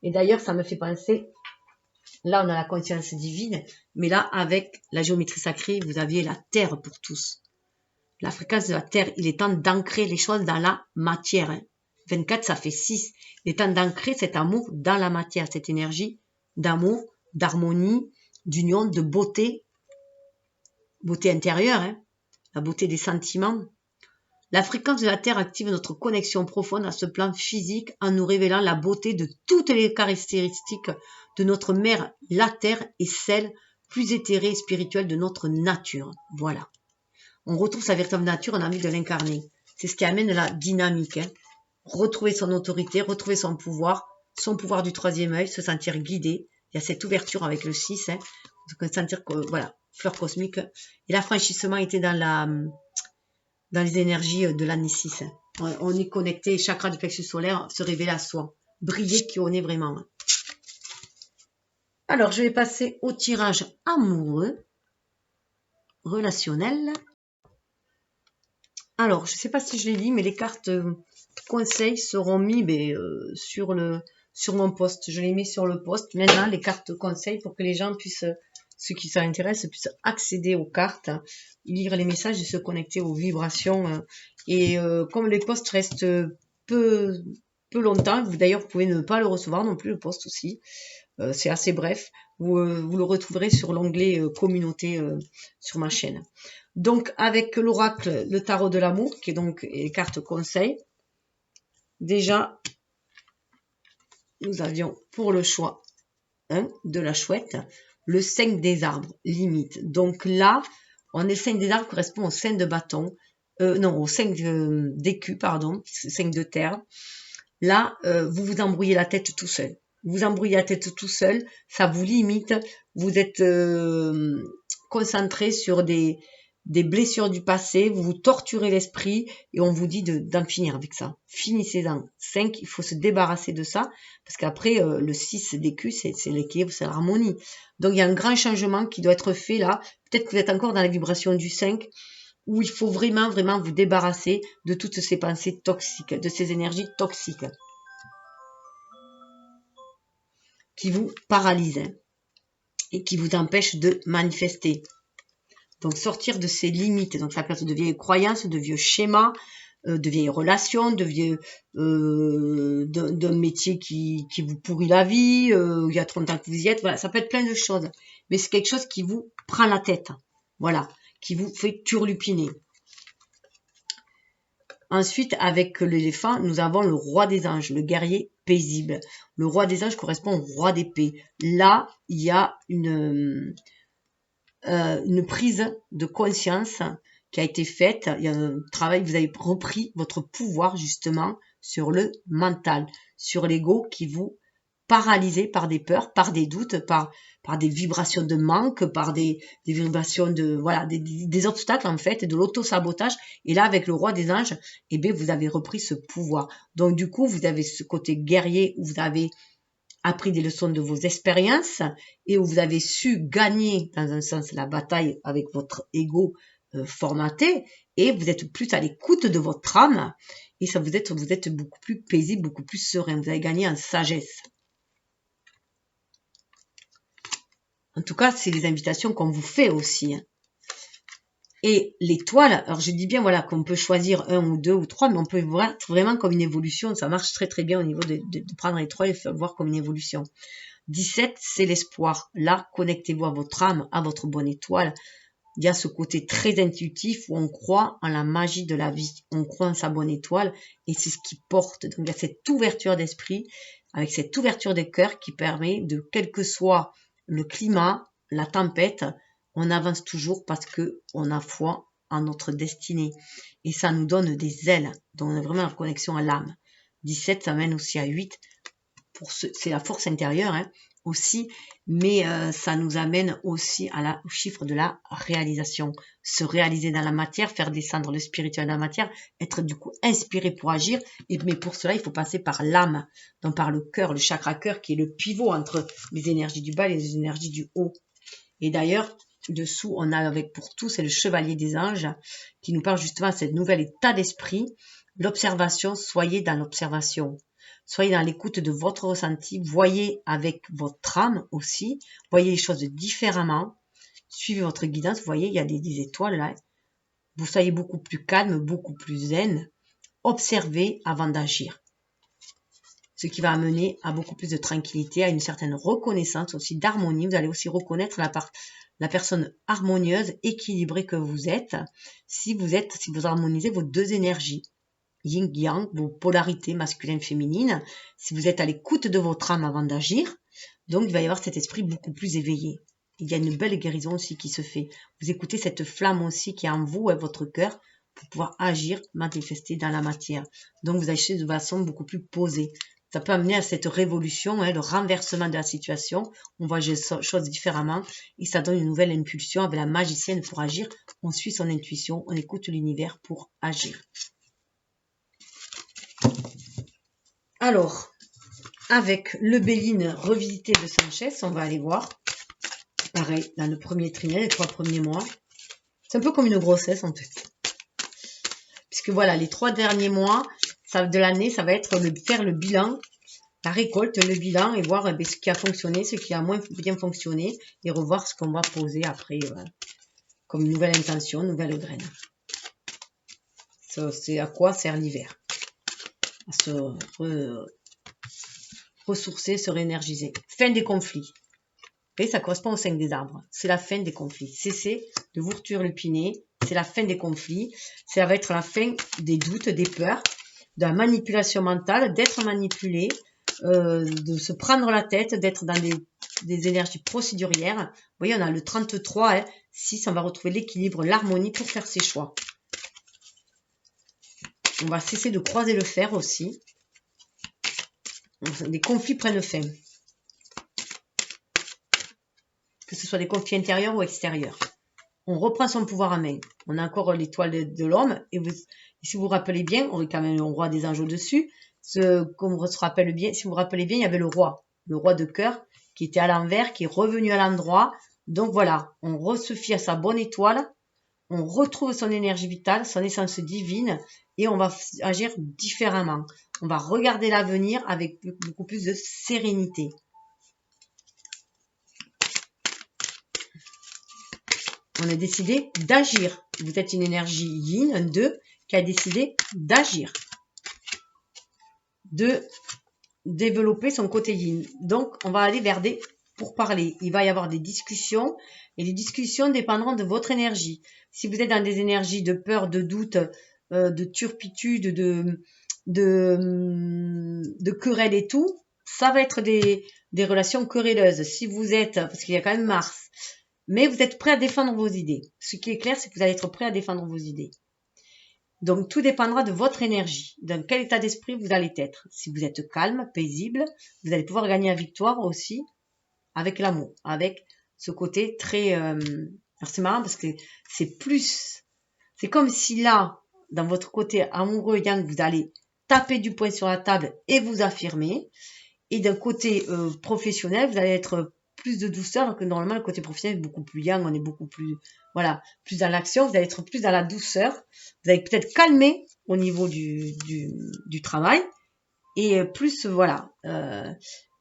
Et d'ailleurs, ça me fait penser, là on a la conscience divine, mais là avec la géométrie sacrée, vous aviez la terre pour tous. La fréquence de la terre, il est temps d'ancrer les choses dans la matière. Hein. 24, ça fait 6. Il est temps d'ancrer cet amour dans la matière, cette énergie d'amour, d'harmonie, d'union, de beauté. Beauté intérieure, hein, la beauté des sentiments. La fréquence de la Terre active notre connexion profonde à ce plan physique en nous révélant la beauté de toutes les caractéristiques de notre mère, la Terre, et celle plus éthérée et spirituelle de notre nature. Voilà. On retrouve sa véritable nature, on a envie de l'incarner. C'est ce qui amène la dynamique. Hein. Retrouver son autorité, retrouver son pouvoir du 3e œil, se sentir guidé. Il y a cette ouverture avec le 6. Hein. Donc, sentir que, voilà, fleur cosmique. Et l'affranchissement était dans les énergies de l'année 6. Hein. On est connecté, chakra du plexus solaire, se révéler à soi. Briller qui on est vraiment. Hein. Alors, je vais passer au tirage amoureux, relationnel. Alors, je ne sais pas si je l'ai dit, mais les cartes conseils seront mis sur mon post. Je les mets sur le post. Maintenant, les cartes conseils pour que les gens puissent, ceux qui s'intéressent, puissent accéder aux cartes, lire les messages et se connecter aux vibrations. Et comme les posts restent peu longtemps, d'ailleurs, vous pouvez ne pas le recevoir non plus, le post aussi. C'est assez bref. Vous le retrouverez sur l'onglet communauté sur ma chaîne. Donc, avec l'oracle, le tarot de l'amour, qui est donc les cartes conseils, déjà, nous avions pour le choix de la chouette, le 5 des arbres, limite. Donc là, on est le 5 des arbres correspond au 5 de bâton, au 5 d'écu, pardon, 5 de terre. Là, vous vous embrouillez la tête tout seul. Vous embrouillez la tête tout seul, ça vous limite, vous êtes concentré sur des blessures du passé, vous vous torturez l'esprit et on vous dit d'en finir avec ça. Finissez-en. 5, il faut se débarrasser de ça parce qu'après, le 6 d'écu, c'est l'équilibre, c'est l'harmonie. Donc, il y a un grand changement qui doit être fait là. Peut-être que vous êtes encore dans la vibration du 5 où il faut vraiment, vraiment vous débarrasser de toutes ces pensées toxiques, de ces énergies toxiques qui vous paralysent et qui vous empêchent de manifester. Donc, sortir de ces limites. Donc, ça peut être de vieilles croyances, de vieux schémas, de vieilles relations, d'un métier qui vous pourrit la vie, il y a 30 ans que vous y êtes. Voilà, ça peut être plein de choses. Mais c'est quelque chose qui vous prend la tête. Voilà. qui vous fait turlupiner. Ensuite, avec l'éléphant, nous avons le roi des anges, le guerrier paisible. Le roi des anges correspond au roi d'épée. Là, il y a une prise de conscience qui a été faite. Il y a un travail, vous avez repris votre pouvoir justement sur le mental, sur l'ego qui vous paralysez par des peurs, par des doutes, par des vibrations de manque, par des vibrations de voilà des obstacles en fait, de l'auto-sabotage. Et là, avec le roi des anges, eh bien, vous avez repris ce pouvoir. Donc du coup, vous avez ce côté guerrier où vous avez appris des leçons de vos expériences et où vous avez su gagner dans un sens la bataille avec votre ego formaté, et vous êtes plus à l'écoute de votre âme, et ça vous êtes beaucoup plus paisible, beaucoup plus serein. Vous avez gagné en sagesse. En tout cas, c'est les invitations qu'on vous fait aussi. Et l'étoile, alors je dis bien voilà qu'on peut choisir un ou deux ou trois, mais on peut voir vraiment comme une évolution. Ça marche très très bien au niveau de prendre les trois et faire voir comme une évolution. 17, c'est l'espoir. Là, connectez-vous à votre âme, à votre bonne étoile. Il y a ce côté très intuitif où on croit en la magie de la vie. On croit en sa bonne étoile et c'est ce qui porte. Donc il y a cette ouverture d'esprit, avec cette ouverture des cœurs qui permet de, quel que soit le climat, la tempête, on avance toujours parce que on a foi en notre destinée. Et ça nous donne des ailes. Donc on a vraiment la connexion à l'âme. 17, ça mène aussi à 8. C'est la force intérieure aussi, mais ça nous amène aussi au chiffre de la réalisation. Se réaliser dans la matière, faire descendre le spirituel dans la matière, être du coup inspiré pour agir. Mais pour cela, il faut passer par l'âme, donc par le cœur, le chakra cœur qui est le pivot entre les énergies du bas et les énergies du haut. Et d'ailleurs, dessous, on a avec pour tous, c'est le chevalier des anges qui nous parle justement de ce nouvel état d'esprit. L'observation, soyez dans l'observation. Soyez dans l'écoute de votre ressenti. Voyez avec votre âme aussi. Voyez les choses différemment. Suivez votre guidance. Vous voyez, il y a des étoiles là. Vous soyez beaucoup plus calme, beaucoup plus zen. Observez avant d'agir. Ce qui va amener à beaucoup plus de tranquillité, à une certaine reconnaissance aussi d'harmonie. Vous allez aussi reconnaître la personne harmonieuse, équilibrée que vous êtes, si vous harmonisez vos deux énergies, yin-yang, vos polarités masculines-féminines, si vous êtes à l'écoute de votre âme avant d'agir, donc il va y avoir cet esprit beaucoup plus éveillé. Il y a une belle guérison aussi qui se fait. Vous écoutez cette flamme aussi qui est en vous, votre cœur, pour pouvoir agir, manifester dans la matière. Donc vous agissez de façon beaucoup plus posée. Ça peut amener à cette révolution, le renversement de la situation. On voit les choses différemment et ça donne une nouvelle impulsion avec la magicienne pour agir. On suit son intuition, on écoute l'univers pour agir. Alors, avec le Béline revisité de Sanchez, on va aller voir. Pareil, dans le premier trimestre, les 3 premiers mois. C'est un peu comme une grossesse en fait. Puisque voilà, les 3 derniers mois de l'année, ça va être faire le bilan, la récolte, le bilan et voir ce qui a fonctionné, ce qui a moins bien fonctionné et revoir ce qu'on va poser après comme nouvelle intention, nouvelle graine. C'est à quoi sert l'hiver? À se ressourcer, se réénergiser. Fin des conflits. Et ça correspond au 5 des arbres. C'est la fin des conflits. Cessez de vous turlupiner. C'est la fin des conflits. Ça va être la fin des doutes, des peurs, de la manipulation mentale, d'être manipulé, de se prendre la tête, d'être dans des énergies procédurières. Vous voyez, on a le 33, 6, on va retrouver l'équilibre, l'harmonie pour faire ses choix. On va cesser de croiser le fer aussi. Les conflits prennent fin. Que ce soit des conflits intérieurs ou extérieurs. On reprend son pouvoir en main. On a encore l'étoile de l'homme. Et si vous vous rappelez bien, on a quand même le roi des anges au-dessus. Comme on se rappelle bien, si vous vous rappelez bien, il y avait le roi de cœur, qui était à l'envers, qui est revenu à l'endroit. Donc voilà, on se fie à sa bonne étoile, on retrouve son énergie vitale, son essence divine, et on va agir différemment. On va regarder l'avenir avec beaucoup plus de sérénité. On a décidé d'agir. Vous êtes une énergie yin, un 2, qui a décidé d'agir. De développer son côté yin. Donc, on va aller vers des pour parler. Il va y avoir des discussions et les discussions dépendront de votre énergie. Si vous êtes dans des énergies de peur, de doute, de turpitude, de querelle et tout, ça va être des relations querelleuses. Si vous êtes, parce qu'il y a quand même Mars, mais vous êtes prêt à défendre vos idées. Ce qui est clair, c'est que vous allez être prêt à défendre vos idées. Donc, tout dépendra de votre énergie, dans quel état d'esprit vous allez être. Si vous êtes calme, paisible, vous allez pouvoir gagner la victoire aussi avec l'amour, avec ce côté très... alors, c'est marrant parce que c'est comme si là, dans votre côté amoureux, yang, vous allez taper du poing sur la table et vous affirmer. Et d'un côté professionnel, vous allez être plus de douceur, alors que normalement, le côté professionnel est beaucoup plus yang, on est beaucoup plus, voilà, plus dans l'action, vous allez être plus dans la douceur, vous allez peut-être calmer au niveau du travail, et plus, voilà,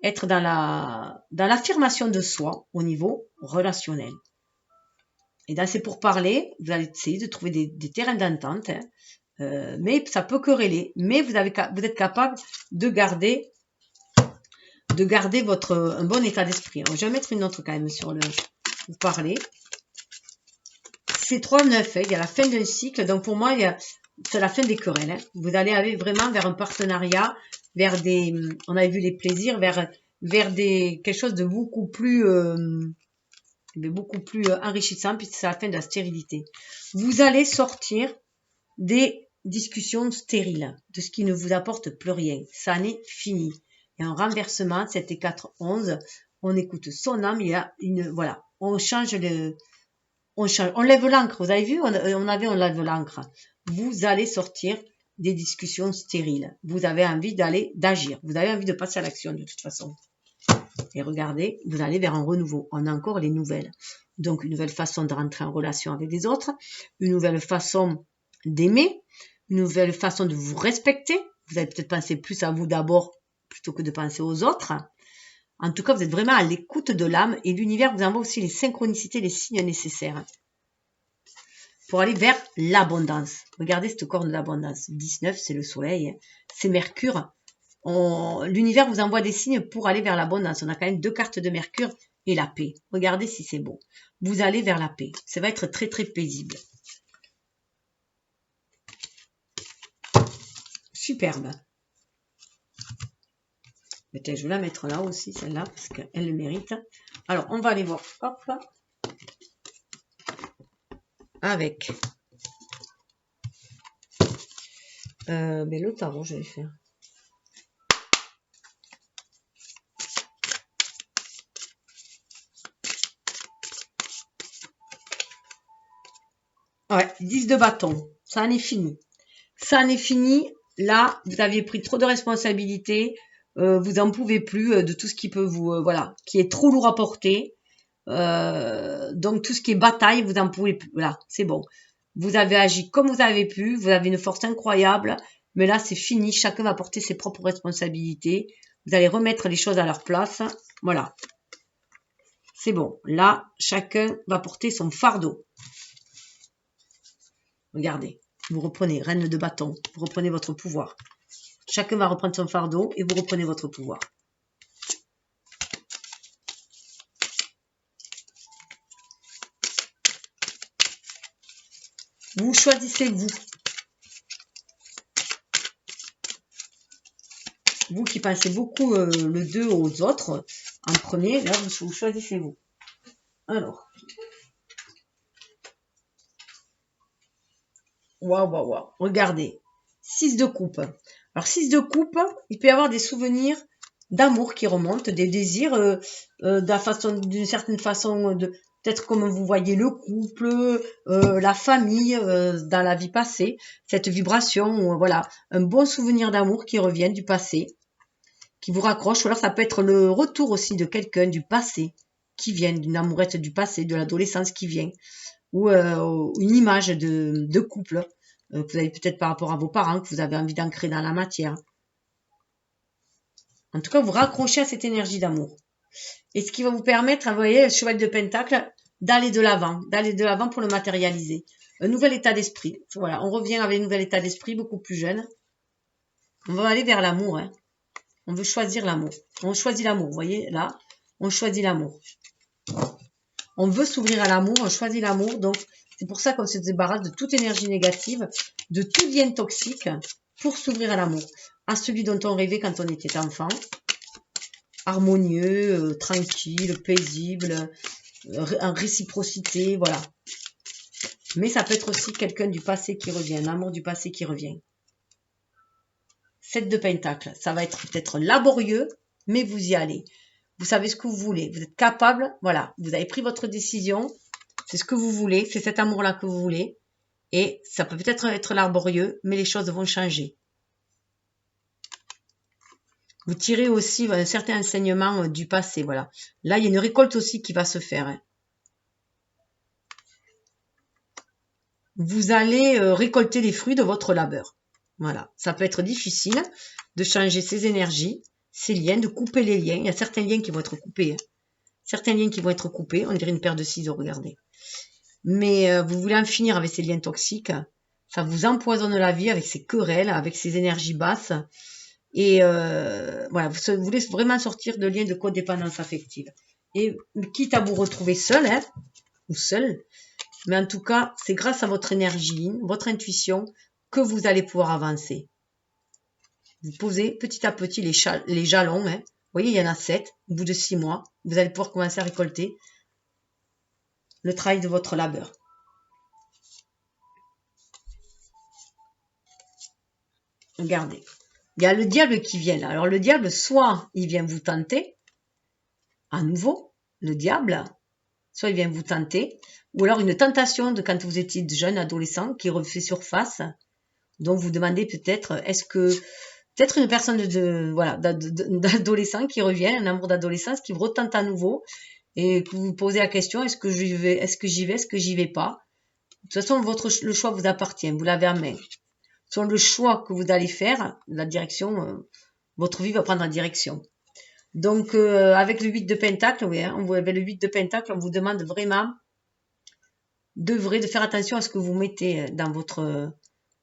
être dans l'affirmation de soi au niveau relationnel. Et dans ces pourparlers, vous allez essayer de trouver des terrains d'entente, hein, mais ça peut quereller, mais vous êtes capable de garder un bon état d'esprit. Je vais mettre une autre quand même sur le vous parler. C'est 3-9, hein, il y a la fin d'un cycle. Donc pour moi, c'est la fin des querelles. Hein. Vous allez aller vraiment vers un partenariat, vers on avait vu les plaisirs, vers quelque chose de beaucoup plus enrichissant, puisque c'est la fin de la stérilité. Vous allez sortir des discussions stériles, de ce qui ne vous apporte plus rien. Ça en est fini. Et un renversement, 7 et 4, 11, on écoute son âme, il y a voilà, on lève l'ancre, vous avez vu, on lève l'ancre. Vous allez sortir des discussions stériles. Vous avez envie d'agir. Vous avez envie de passer à l'action de toute façon. Et regardez, vous allez vers un renouveau. On a encore les nouvelles. Donc, une nouvelle façon de rentrer en relation avec les autres, une nouvelle façon d'aimer, une nouvelle façon de vous respecter. Vous allez peut-être penser plus à vous d'abord plutôt que de penser aux autres. En tout cas, vous êtes vraiment à l'écoute de l'âme et l'univers vous envoie aussi les synchronicités, les signes nécessaires pour aller vers l'abondance. Regardez cette corne d'abondance. 19, c'est le soleil, c'est Mercure. L'univers vous envoie des signes pour aller vers l'abondance. On a quand même 2 cartes de Mercure et la paix. Regardez si c'est beau. Vous allez vers la paix. Ça va être très très paisible. Superbe. Je vais la mettre là aussi, celle-là, parce qu'elle le mérite. Alors, on va aller voir. Hop là. Avec mais le tarot, je vais faire. Ouais, 10 de bâton. Ça en est fini. Ça en est fini. Là, vous aviez pris trop de responsabilités. Vous n'en pouvez plus de tout ce qui peut vous... voilà, qui est trop lourd à porter. Donc, tout ce qui est bataille, vous n'en pouvez plus. Voilà, c'est bon. Vous avez agi comme vous avez pu. Vous avez une force incroyable. Mais là, c'est fini. Chacun va porter ses propres responsabilités. Vous allez remettre les choses à leur place. Voilà. C'est bon. Là, chacun va porter son fardeau. Regardez. Vous reprenez, reine de bâton. Vous reprenez votre pouvoir. Chacun va reprendre son fardeau et vous reprenez votre pouvoir. Vous choisissez vous. Vous qui pensez beaucoup le 2 aux autres, en premier, là, vous choisissez vous. Alors. Waouh. Regardez. 6 de coupe. Alors, 6 de coupe, il peut y avoir des souvenirs d'amour qui remontent, des désirs d'une certaine façon, peut-être comme vous voyez le couple, la famille dans la vie passée, cette vibration, voilà, un bon souvenir d'amour qui revient du passé, qui vous raccroche, ou alors ça peut être le retour aussi de quelqu'un du passé, qui vient, d'une amourette du passé, de l'adolescence qui vient, ou une image de couple que vous avez peut-être par rapport à vos parents, que vous avez envie d'ancrer dans la matière. En tout cas, vous raccrochez à cette énergie d'amour. Et ce qui va vous permettre, vous voyez, le cheval de pentacle, d'aller de l'avant pour le matérialiser. Un nouvel état d'esprit. Voilà, on revient avec un nouvel état d'esprit, beaucoup plus jeune. On va aller vers l'amour. Hein. On veut choisir l'amour. On choisit l'amour, vous voyez, là. on choisit l'amour. On veut s'ouvrir à l'amour, on choisit l'amour. Donc, c'est pour ça qu'on se débarrasse de toute énergie négative, de tout lien toxique pour s'ouvrir à l'amour. À celui dont on rêvait quand on était enfant. Harmonieux, tranquille, paisible, en réciprocité, voilà. Mais ça peut être aussi quelqu'un du passé qui revient, un amour du passé qui revient. 7 de Pentacle, ça va être peut-être laborieux, mais vous y allez. Vous savez ce que vous voulez, vous êtes capable, voilà, vous avez pris votre décision, c'est ce que vous voulez, c'est cet amour-là que vous voulez, et ça peut peut-être être laborieux, mais les choses vont changer. Vous tirez aussi un certain enseignement du passé, voilà. Là, il y a une récolte aussi qui va se faire. Hein. Vous allez récolter les fruits de votre labeur. Voilà, ça peut être difficile de changer ces énergies, ces liens, de couper les liens. Il y a certains liens qui vont être coupés. Hein. Certains liens qui vont être coupés, on dirait une paire de ciseaux, regardez. Mais vous voulez en finir avec ces liens toxiques. Ça vous empoisonne la vie avec ces querelles, avec ces énergies basses. Et voilà, vous voulez vraiment sortir de liens de codépendance affective. Et quitte à vous retrouver seul, hein, ou seul, mais en tout cas, c'est grâce à votre énergie, votre intuition, que vous allez pouvoir avancer. Vous posez petit à petit les jalons. Hein. Vous voyez, il y en a 7. Au bout de 6 mois, vous allez pouvoir commencer à récolter le travail de votre labeur. Regardez. Il y a le diable qui vient là. Alors le diable, soit il vient vous tenter, à nouveau, le diable, soit il vient vous tenter, ou alors une tentation de quand vous étiez jeune, adolescent, qui refait surface. Donc vous demandez peut-être, est-ce que peut-être une personne d'adolescent qui revient, un amour d'adolescence qui vous retente à nouveau et que vous vous posez la question, est-ce que j'y vais, est-ce que j'y vais pas? De toute façon, le choix vous appartient, vous l'avez en main. Selon le choix que vous allez faire, la direction, votre vie va prendre la direction. Donc, avec le 8 de Pentacle, oui, hein, avec le 8 de Pentacle, on vous demande vraiment de faire attention à ce que vous mettez dans votre...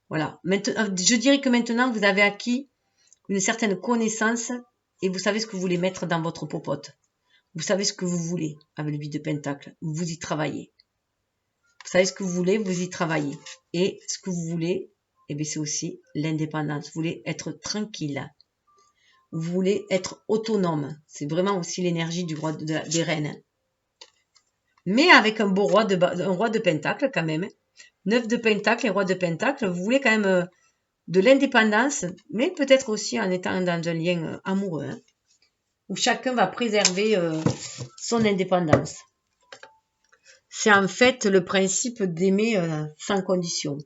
voilà. Maintenant, je dirais que maintenant, vous avez acquis une certaine connaissance et vous savez ce que vous voulez mettre dans votre popote. Vous savez ce que vous voulez avec le 8 de Pentacle. Vous y travaillez. Vous savez ce que vous voulez, vous y travaillez. Et ce que vous voulez, eh bien, c'est aussi l'indépendance. Vous voulez être tranquille. Vous voulez être autonome. C'est vraiment aussi l'énergie du roi des reines. Mais avec un beau roi de Pentacle quand même. 9 de Pentacle et roi de Pentacle, vous voulez quand même de l'indépendance, mais peut-être aussi en étant dans un lien amoureux, hein, où chacun va préserver son indépendance. C'est en fait le principe d'aimer sans condition,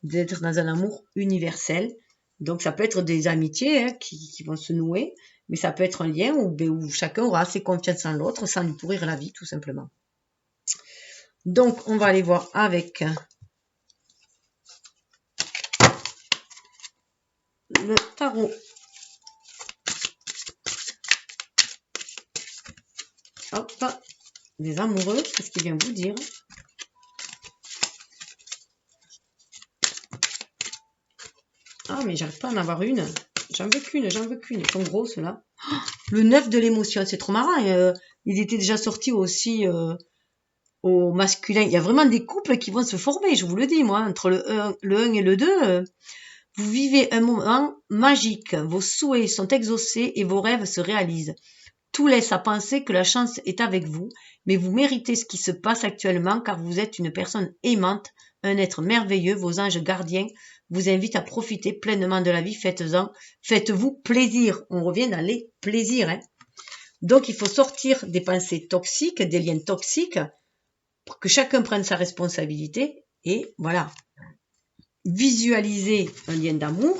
d'être dans un amour universel. Donc ça peut être des amitiés hein, qui vont se nouer, mais ça peut être un lien où chacun aura assez confiance en l'autre sans lui pourrir la vie tout simplement. Donc on va aller voir avec le tarot. Hop, des amoureux, qu'est-ce qu'il vient vous dire? Ah, mais j'arrive pas à en avoir une. J'en veux qu'une. Ils sont grosses, là. Oh, le 9 de l'émotion, c'est trop marrant. Il était déjà sorti aussi au masculin. Il y a vraiment des couples qui vont se former, je vous le dis, moi. Entre le 1 et le 2, vous vivez un moment magique. Vos souhaits sont exaucés et vos rêves se réalisent. Tout laisse à penser que la chance est avec vous, mais vous méritez ce qui se passe actuellement car vous êtes une personne aimante, un être merveilleux, vos anges gardiens vous invitent à profiter pleinement de la vie, faites-vous plaisir. On revient dans les plaisirs. Hein. Donc il faut sortir des pensées toxiques, des liens toxiques, pour que chacun prenne sa responsabilité et voilà. Visualisez un lien d'amour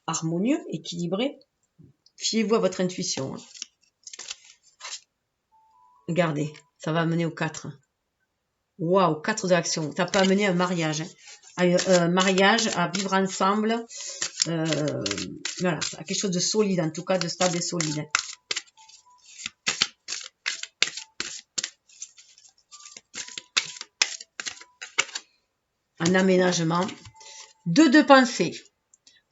harmonieux, équilibré. Fiez-vous à votre intuition. Hein. Regardez, ça va mener au 4. Waouh, 4 de l'action. Ça peut amener un mariage. Hein. Un mariage, à vivre ensemble. Voilà, à quelque chose de solide, en tout cas de stable et solide. Un aménagement. 2 de pensée.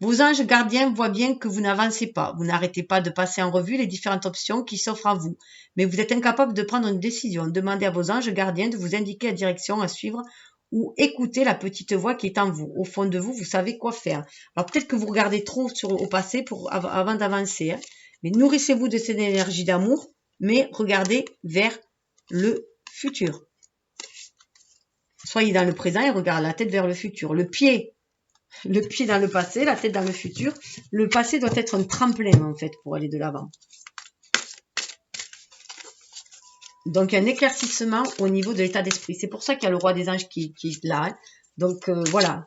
Vos anges gardiens voient bien que vous n'avancez pas. Vous n'arrêtez pas de passer en revue les différentes options qui s'offrent à vous. Mais vous êtes incapable de prendre une décision. Demandez à vos anges gardiens de vous indiquer la direction à suivre ou écoutez la petite voix qui est en vous. Au fond de vous, vous savez quoi faire. Alors peut-être que vous regardez trop au passé avant d'avancer. Hein. Mais nourrissez-vous de cette énergie d'amour, mais regardez vers le futur. Soyez dans le présent et regardez la tête vers le futur. Le pied dans le passé, la tête dans le futur. Le passé doit être un tremplin, en fait, pour aller de l'avant. Donc, il y a un éclaircissement au niveau de l'état d'esprit. C'est pour ça qu'il y a le roi des anges qui est là. Hein. Donc, voilà.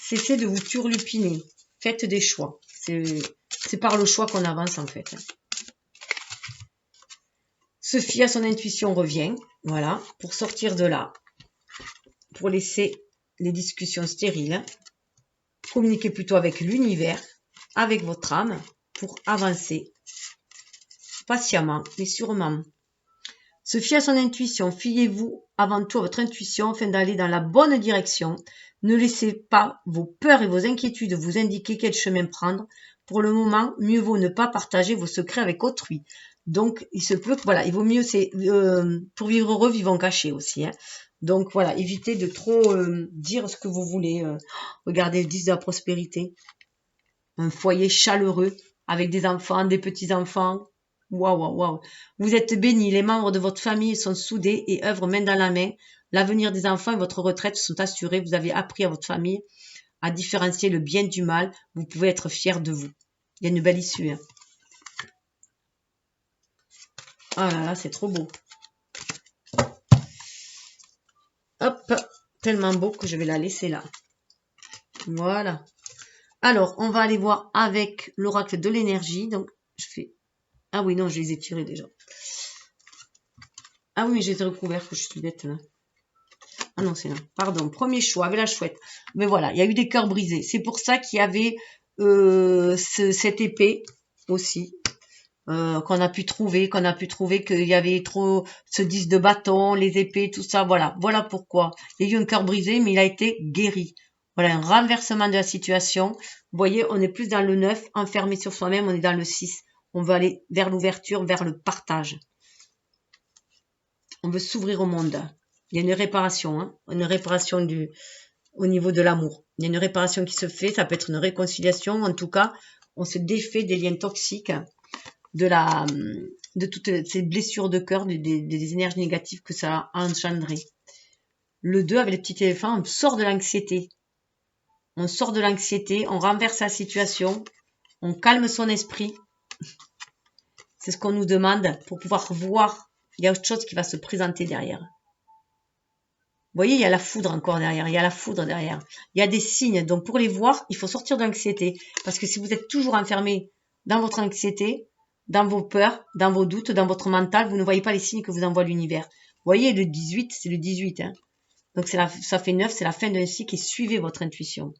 Cessez de vous turlupiner. Faites des choix. C'est par le choix qu'on avance, en fait. Hein. Se fier à son intuition revient. Voilà. Pour sortir de là. Pour laisser les discussions stériles. Communiquez plutôt avec l'univers, avec votre âme, pour avancer patiemment, mais sûrement. Se fier à son intuition, fiez-vous avant tout à votre intuition afin d'aller dans la bonne direction. Ne laissez pas vos peurs et vos inquiétudes vous indiquer quel chemin prendre. Pour le moment, mieux vaut ne pas partager vos secrets avec autrui. Donc, il se peut que, voilà, il vaut mieux, c'est pour vivre heureux, vivons cachés aussi. Hein. Donc, voilà, évitez de trop dire ce que vous voulez. Regardez le 10 de la prospérité. Un foyer chaleureux avec des enfants, des petits-enfants. Waouh, waouh, waouh. Vous êtes bénis, les membres de votre famille sont soudés et œuvrent main dans la main. L'avenir des enfants et votre retraite sont assurés. Vous avez appris à votre famille à différencier le bien du mal. Vous pouvez être fiers de vous. Il y a une belle issue. Hein. Ah là là, c'est trop beau. Hop, tellement beau que je vais la laisser là. Voilà. Alors, on va aller voir avec l'oracle de l'énergie. Donc, je fais... Ah oui, non, je les ai tirés déjà. Ah oui, mais je les ai recouverts, que je suis bête là. Ah non, c'est là. Pardon, premier choix avec la chouette. Mais voilà, il y a eu des cœurs brisés. C'est pour ça qu'il y avait cette épée aussi. Qu'on a pu trouver qu'il y avait trop ce 10 de bâton, les épées, tout ça, voilà. Voilà pourquoi. Il y a eu un cœur brisé, mais il a été guéri. Voilà, un renversement de la situation. Vous voyez, on est plus dans le 9, enfermé sur soi-même, on est dans le 6. On veut aller vers l'ouverture, vers le partage. On veut s'ouvrir au monde. Il y a une réparation, hein, une réparation au niveau de l'amour. Il y a une réparation qui se fait, ça peut être une réconciliation. En tout cas, on se défait des liens toxiques, de toutes ces blessures de cœur, des énergies négatives que ça a engendré. Le 2, avec le petit éléphant, on sort de l'anxiété. On sort de l'anxiété, on renverse la situation, on calme son esprit. C'est ce qu'on nous demande pour pouvoir voir. Il y a autre chose qui va se présenter derrière. Vous voyez, il y a la foudre encore derrière. Il y a la foudre derrière. Il y a des signes. Donc, pour les voir, il faut sortir de l'anxiété. Parce que si vous êtes toujours enfermé dans votre anxiété, dans vos peurs, dans vos doutes, dans votre mental, vous ne voyez pas les signes que vous envoie l'univers. Vous voyez, le 18, c'est le 18. Hein. Donc, ça fait 9, c'est la fin d'un cycle et suivez votre intuition.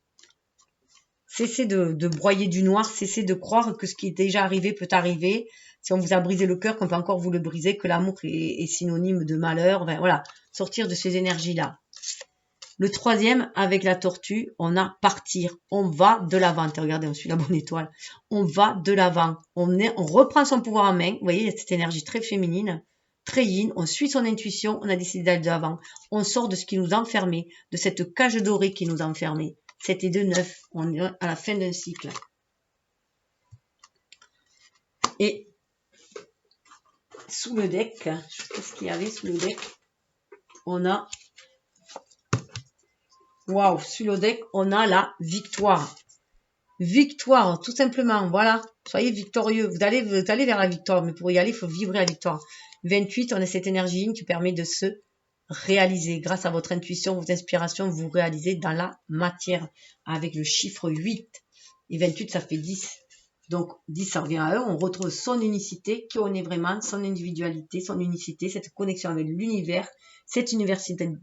Cessez de broyer du noir, cessez de croire que ce qui est déjà arrivé peut arriver. Si on vous a brisé le cœur, qu'on peut encore vous le briser, que l'amour est synonyme de malheur. Ben voilà, sortir de ces énergies-là. Le 3e, avec la tortue, on a partir. On va de l'avant. Regardez, on suit la bonne étoile. On va de l'avant. On reprend son pouvoir en main. Vous voyez, il y a cette énergie très féminine, très yin. On suit son intuition. On a décidé d'aller de l'avant. On sort de ce qui nous enfermait, de cette cage dorée qui nous enfermait. C'était de 9. On est à la fin d'un cycle. Et sous le deck, qu'est-ce qu'il y avait sous le deck? On a... Waouh, sous le deck, on a la victoire. Victoire, tout simplement, voilà. Soyez victorieux. Vous allez vers la victoire, mais pour y aller, il faut vibrer la victoire. 28, on a cette énergie qui permet de se réaliser. Grâce à votre intuition, vos inspirations, vous réalisez dans la matière avec le chiffre 8. Et 28, ça fait 10. Donc, 10, ça revient à eux. On retrouve son unicité, qui on est vraiment, son individualité, son unicité, cette connexion avec l'univers, cette universalité,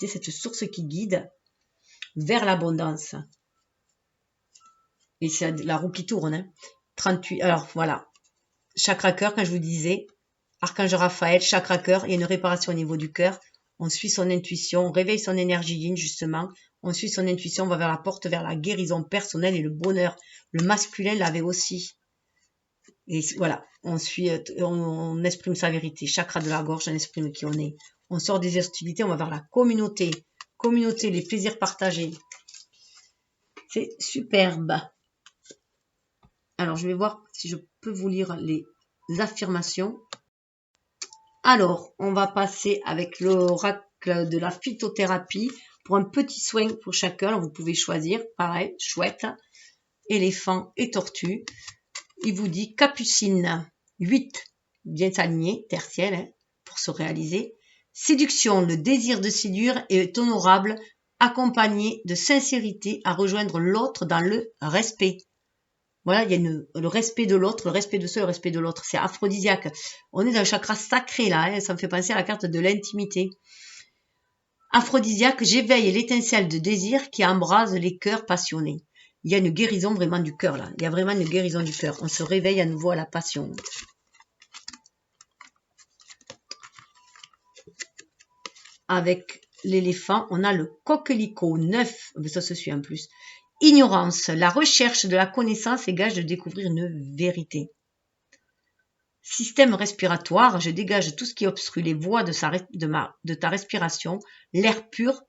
cette source qui guide vers l'abondance. Et c'est la roue qui tourne. Hein. 38. Alors, voilà. Chakra cœur, quand je vous disais, Archange Raphaël, chakra cœur, il y a une réparation au niveau du cœur. On suit son intuition, on réveille son énergie yin, justement. On suit son intuition, on va vers la porte, vers la guérison personnelle et le bonheur. Le masculin l'avait aussi. Et voilà, on suit, on exprime sa vérité. Chakra de la gorge, on exprime qui on est. On sort des hostilités, on va vers la communauté. Communauté, les plaisirs partagés. C'est superbe. Alors, je vais voir si je peux vous lire les affirmations. Alors, on va passer avec l'oracle de la phytothérapie pour un petit soin pour chacun. Vous pouvez choisir, pareil, chouette, éléphant et tortue. Il vous dit Capucine, 8, bien s'aligner, tertiel, hein, pour se réaliser. Séduction, le désir de séduire est honorable, accompagné de sincérité à rejoindre l'autre dans le respect. Voilà, il y a le respect de l'autre, le respect de soi, le respect de l'autre. C'est aphrodisiaque. On est dans le chakra sacré là, hein, ça me fait penser à la carte de l'intimité. Aphrodisiaque, j'éveille l'étincelle de désir qui embrase les cœurs passionnés. Il y a une guérison vraiment du cœur là. Il y a vraiment une guérison du cœur. On se réveille à nouveau à la passion. Avec l'éléphant, on a le coquelicot 9. Ça se suit en plus. Ignorance, la recherche de la connaissance est gage de découvrir une vérité. Système respiratoire, je dégage tout ce qui obstrue les voies de ta respiration. L'air pur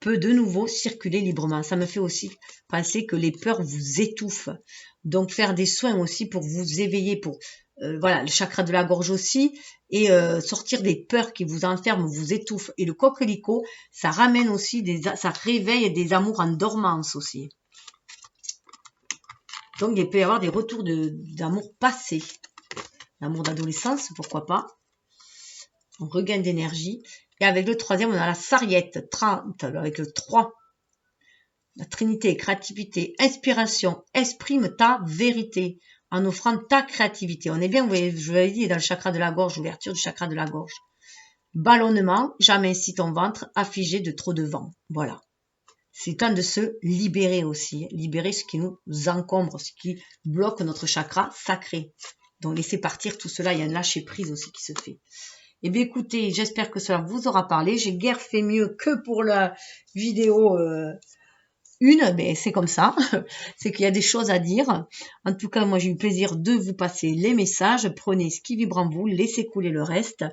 peut de nouveau circuler librement. Ça me fait aussi penser que les peurs vous étouffent. Donc faire des soins aussi pour vous éveiller, pour voilà, le chakra de la gorge aussi, et sortir des peurs qui vous enferment, vous étouffent. Et le coquelicot, ça ramène aussi ça réveille des amours en dormance aussi. Donc il peut y avoir des retours d'amour passé. L'amour d'adolescence, pourquoi pas. On regagne d'énergie. Et avec le troisième, on a la sarriette, 30, avec le 3. La trinité, créativité, inspiration, exprime ta vérité en offrant ta créativité. On est bien, vous voyez, je vous l'avais dit, dans le chakra de la gorge, ouverture du chakra de la gorge. Ballonnement, jamais si ton ventre affligé de trop de vent. Voilà. C'est temps de se libérer aussi. Libérer ce qui nous encombre, ce qui bloque notre chakra sacré. Donc laissez partir tout cela, il y a un lâcher prise aussi qui se fait. Eh bien écoutez, j'espère que cela vous aura parlé. J'ai guère fait mieux que pour la vidéo 1, mais c'est comme ça. C'est qu'il y a des choses à dire. En tout cas, moi j'ai eu le plaisir de vous passer les messages. Prenez ce qui vibre en vous, laissez couler le reste.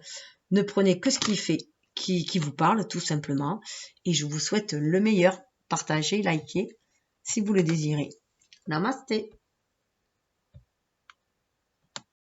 Ne prenez que ce qui vous parle, tout simplement. Et je vous souhaite le meilleur. Partagez, likez, si vous le désirez. Namasté.